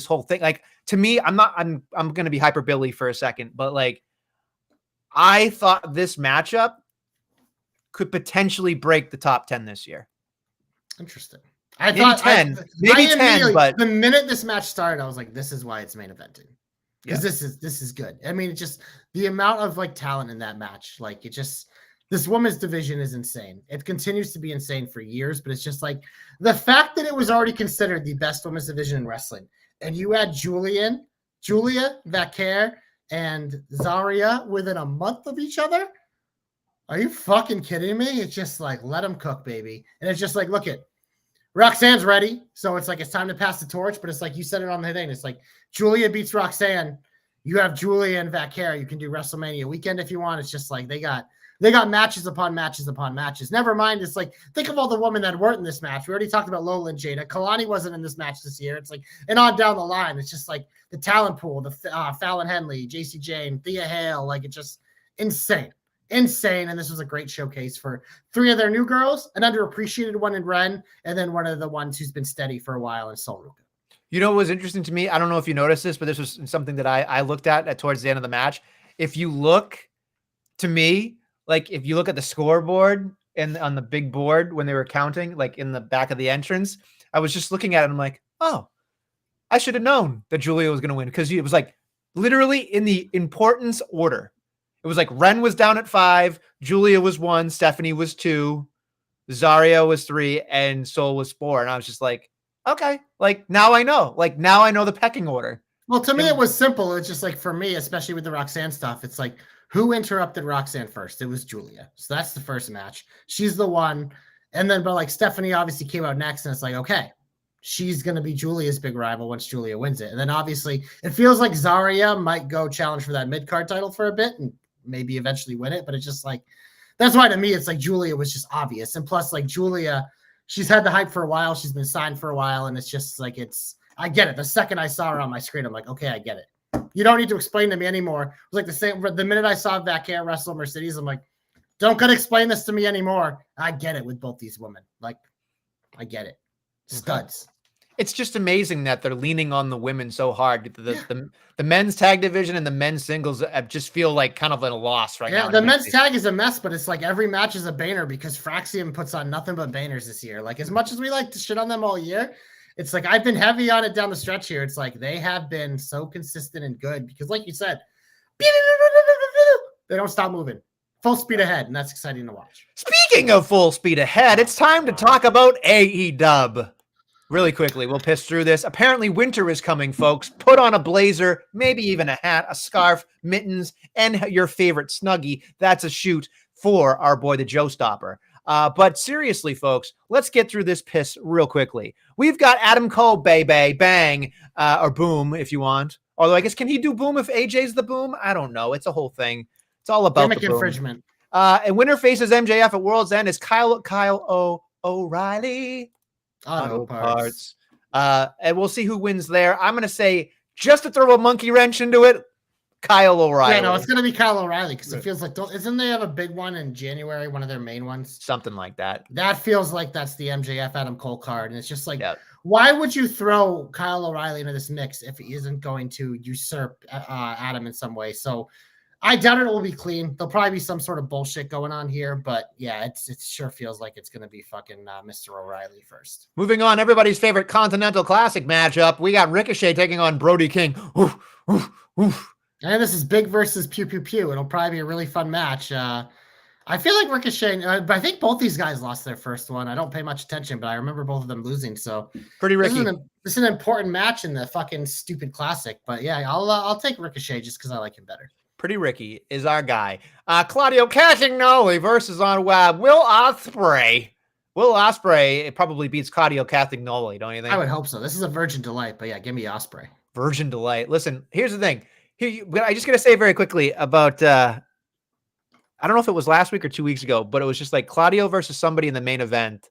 Speaker 1: whole thing. Like to me, I'm gonna be hyperbole for a second, but like I thought this matchup could potentially break the top 10 this year.
Speaker 2: Interesting.
Speaker 1: Maybe 10, but
Speaker 2: the minute this match started, I was like, this is why it's main eventing. Because this is good. I mean, it's just the amount of like talent in that match. Like this women's division is insane. It continues to be insane for years, but it's just like the fact that it was already considered the best women's division in wrestling. And you had Julia, Vaquer, and Zarya within a month of each other. Are you fucking kidding me? It's just like, let them cook, baby. And it's just like, look at Roxanne's ready. So it's like, it's time to pass the torch. But it's like, you said it on the thing. It's like Julia beats Roxanne. You have Julia and Vaquer. You can do WrestleMania weekend if you want. It's just like, they got they got matches upon matches upon matches. Never mind. It's like, think of all the women that weren't in this match. We already talked about Lola and Jada. Kalani wasn't in this match this year. It's like, and on down the line, it's just like the talent pool, the Fallon Henley, JC Jane, Thea Hale, like it's just insane. Insane. And this was a great showcase for 3 of their new girls, an underappreciated one in Ren, and then one of the ones who's been steady for a while in Sol Ruka.
Speaker 1: You know what was interesting to me? I don't know if you noticed this, but this was something that I looked at towards the end of the match. If you look, to me, like if you look at the scoreboard and on the big board when they were counting, like in the back of the entrance, I was just looking at it and I'm like, oh, I should have known that Julia was going to win, because it was like literally in the importance order. It was like Ren was down at 5, Julia was 1, Stephanie was 2, Zarya was 3, and Sol was 4. And I was just like, okay, like now I know. Like now I know the pecking order.
Speaker 2: Well, to me, it was simple. It's just like for me, especially with the Roxanne stuff, it's like who interrupted Roxanne first? It was Julia. So that's the first match. She's the one. And then, but like Stephanie obviously came out next, and it's like, okay, she's going to be Julia's big rival once Julia wins it. And then obviously it feels like Zarya might go challenge for that mid-card title for a bit and maybe eventually win it. But it's just like, that's why to me, it's like Julia was just obvious. And plus like Julia, she's had the hype for a while. She's been signed for a while. And it's just like, I get it. The second I saw her on my screen, I'm like, okay, I get it. You don't need to explain to me anymore. It was like the same, the minute I saw Vaquer wrestle Mercedes, I'm like, don't gotta explain this to me anymore. I get it with both these women. Like, I get it. Studs.
Speaker 1: It's just amazing that they're leaning on the women so hard. The men's tag division and the men's singles just feel like kind of at a loss right now.
Speaker 2: Yeah, the men's tag is a mess, but it's like every match is a banger because Fraxium puts on nothing but bangers this year. Like as much as we like to shit on them all year, it's like I've been heavy on it down the stretch here. It's like they have been so consistent and good because like you said, they don't stop moving. Full speed ahead, and that's exciting to watch.
Speaker 1: Speaking of full speed ahead, it's time to talk about AEW. Really quickly, we'll piss through this. Apparently, winter is coming, folks. Put on a blazer, maybe even a hat, a scarf, mittens, and your favorite Snuggie. That's a shoot for our boy, the Joe Stopper. But seriously, folks, let's get through this piss real quickly. We've got Adam Cole, baby, bang, or boom, if you want. Although I guess, can he do boom if AJ's the boom? I don't know. It's a whole thing. It's all about
Speaker 2: gimmick
Speaker 1: the boom.
Speaker 2: Infringement.
Speaker 1: And winner faces MJF at World's End is Kyle O'Reilly. Auto parts. And we'll see who wins there. I'm going to say, just to throw a monkey wrench into it, Kyle O'Reilly.
Speaker 2: Yeah, no, it's going to be Kyle O'Reilly because it feels like, isn't they have a big one in January, one of their main ones?
Speaker 1: Something like that.
Speaker 2: That feels like that's the MJF Adam Cole card. And it's just like, why would you throw Kyle O'Reilly into this mix if he isn't going to usurp Adam in some way? So I doubt it will be clean. There'll probably be some sort of bullshit going on here, but yeah, it sure feels like it's going to be fucking Mr. O'Reilly first.
Speaker 1: Moving on, everybody's favorite Continental Classic matchup. We got Ricochet taking on Brody King. Oof, oof, oof.
Speaker 2: And this is Big versus Pew Pew Pew. It'll probably be a really fun match. I feel like Ricochet, but I think both these guys lost their first one. I don't pay much attention, but I remember both of them losing. So
Speaker 1: pretty Ricky.
Speaker 2: This is an important match in the fucking stupid classic. But yeah, I'll take Ricochet just because I like him better.
Speaker 1: Pretty Ricky is our guy. Claudio Castagnoli versus on Will Ospreay. Will Ospreay probably beats Claudio Castagnoli, don't you think?
Speaker 2: I would hope so. This is a Virgin Delight, but yeah, give me Ospreay.
Speaker 1: Virgin Delight. Listen, here's the thing. I just gotta say very quickly about I don't know if it was last week or 2 weeks ago, but it was just like Claudio versus somebody in the main event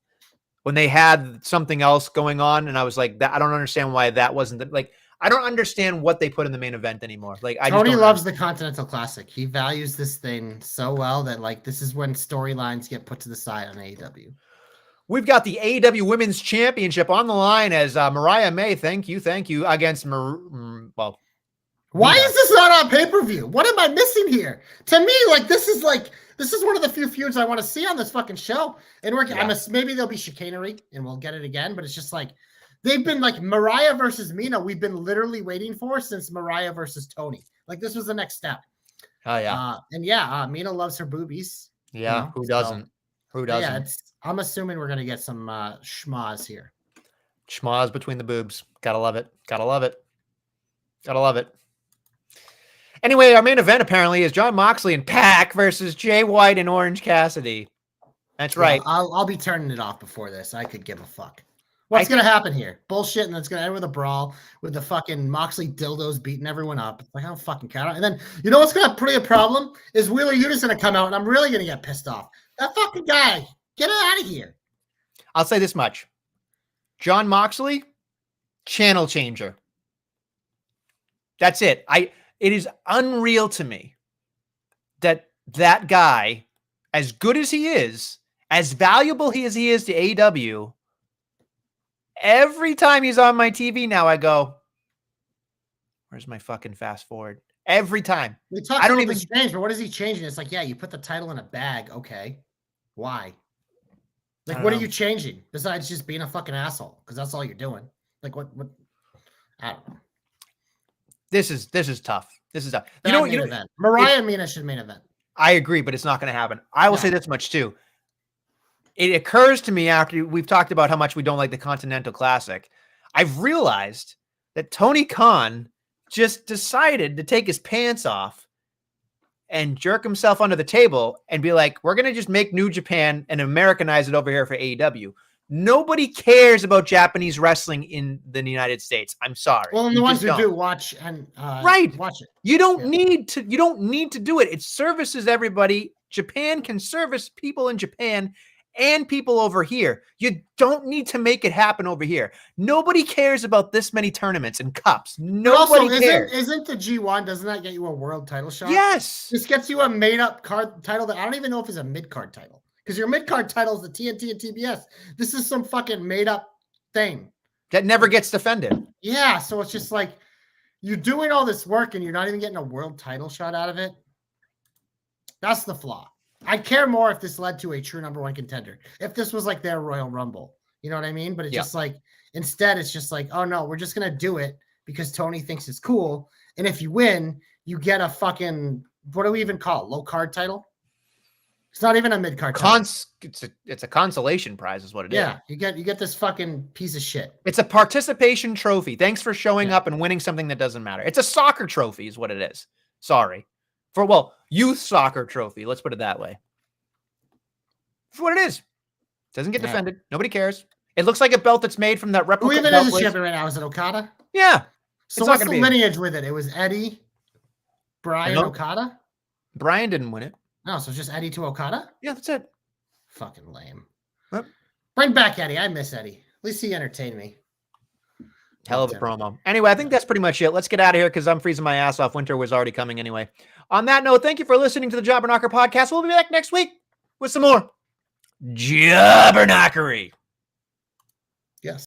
Speaker 1: when they had something else going on, and I was like, I don't understand why that wasn't like. I don't understand what they put in the main event anymore. Like
Speaker 2: Tony loves the Continental Classic. He values this thing so well that like this is when storylines get put to the side on AEW.
Speaker 1: We've got the AEW Women's Championship on the line as Mariah May, thank you, against
Speaker 2: Why is this not on pay-per-view? What am I missing here? To me, like this is one of the few feuds I want to see on this fucking show. And maybe there'll be chicanery and we'll get it again, but it's just like they've been like Mariah versus Mina. We've been literally waiting for since Mariah versus Tony. Like this was the next step.
Speaker 1: Oh yeah.
Speaker 2: Mina loves her boobies.
Speaker 1: Yeah. You know? Who doesn't? Who doesn't?
Speaker 2: Yeah. I'm assuming we're going to get some schmaz here.
Speaker 1: Schmaz between the boobs. Gotta love it. Gotta love it. Gotta love it. Anyway, our main event apparently is Jon Moxley and Pac versus Jay White and Orange Cassidy. That's right.
Speaker 2: I'll be turning it off before this. I could give a fuck. What's going to happen here? Bullshit, and it's going to end with a brawl with the fucking Moxley dildos beating everyone up. It's like, I don't fucking care. And then, you know what's going to be a problem? Is Wheeler Yuta going to come out, and I'm really going to get pissed off. That fucking guy, get it out of here.
Speaker 1: I'll say this much. John Moxley, channel changer. That's it. It is unreal to me that guy, as good as he is, as valuable he is to AEW, every time he's on my TV now, I go, where's my fucking fast forward? Every time.
Speaker 2: We talk about this change, but what is he changing? It's like, yeah, you put the title in a bag. Okay. Why? Like, what are you changing besides just being a fucking asshole? Because that's all you're doing. Like, what? I don't know.
Speaker 1: This is tough. This is tough.
Speaker 2: Event. Mariah and Mina should main event.
Speaker 1: I agree, but it's not going to happen. I will say this much too. It occurs to me after we've talked about how much we don't like the Continental Classic. I've realized that Tony Khan just decided to take his pants off and jerk himself under the table and be like, we're going to just make New Japan and Americanize it over here for AEW. Nobody cares about Japanese wrestling in the United States. I'm sorry.
Speaker 2: Well, and the ones who do watch and watch it.
Speaker 1: You don't need to. You don't need to do it. It services everybody. Japan can service people in Japan and people over here. You don't need to make it happen over here. Nobody cares about this many tournaments and cups. Nobody cares.
Speaker 2: Isn't the G1? Doesn't that get you a world title shot?
Speaker 1: Yes.
Speaker 2: This gets you a made-up card title that I don't even know if it's a mid-card title. Because your mid-card title is the TNT and TBS. This is some fucking made-up thing.
Speaker 1: That never gets defended.
Speaker 2: Yeah, so it's just like, you're doing all this work and you're not even getting a world title shot out of it. That's the flaw. I'd care more if this led to a true number one contender. If this was like their Royal Rumble. You know what I mean? But it's just like, instead, it's just like, oh no, we're just going to do it because Tony thinks it's cool. And if you win, you get a fucking, what do we even call it? Low card title? It's not even a mid card.
Speaker 1: It's a consolation prize, is what it is.
Speaker 2: Yeah, you get this fucking piece of shit.
Speaker 1: It's a participation trophy. Thanks for showing up and winning something that doesn't matter. It's a soccer trophy, is what it is. Sorry, youth soccer trophy. Let's put it that way. It's what it is. Doesn't get defended. Nobody cares. It looks like a belt that's made from that replica.
Speaker 2: Who even is a champion right now? Is it Okada?
Speaker 1: Yeah.
Speaker 2: So what's the lineage with it? It was Eddie, Brian, Okada.
Speaker 1: Brian didn't win it.
Speaker 2: No, so it's just Eddie to Okada?
Speaker 1: Yeah, that's it.
Speaker 2: Fucking lame.
Speaker 1: Yep.
Speaker 2: Bring back Eddie. I miss Eddie. At least he entertained me.
Speaker 1: Hell of a promo. Anyway, I think that's pretty much it. Let's get out of here because I'm freezing my ass off. Winter was already coming anyway. On that note, thank you for listening to the Jobberknocker podcast. We'll be back next week with some more Jobberknockery.
Speaker 2: Yes.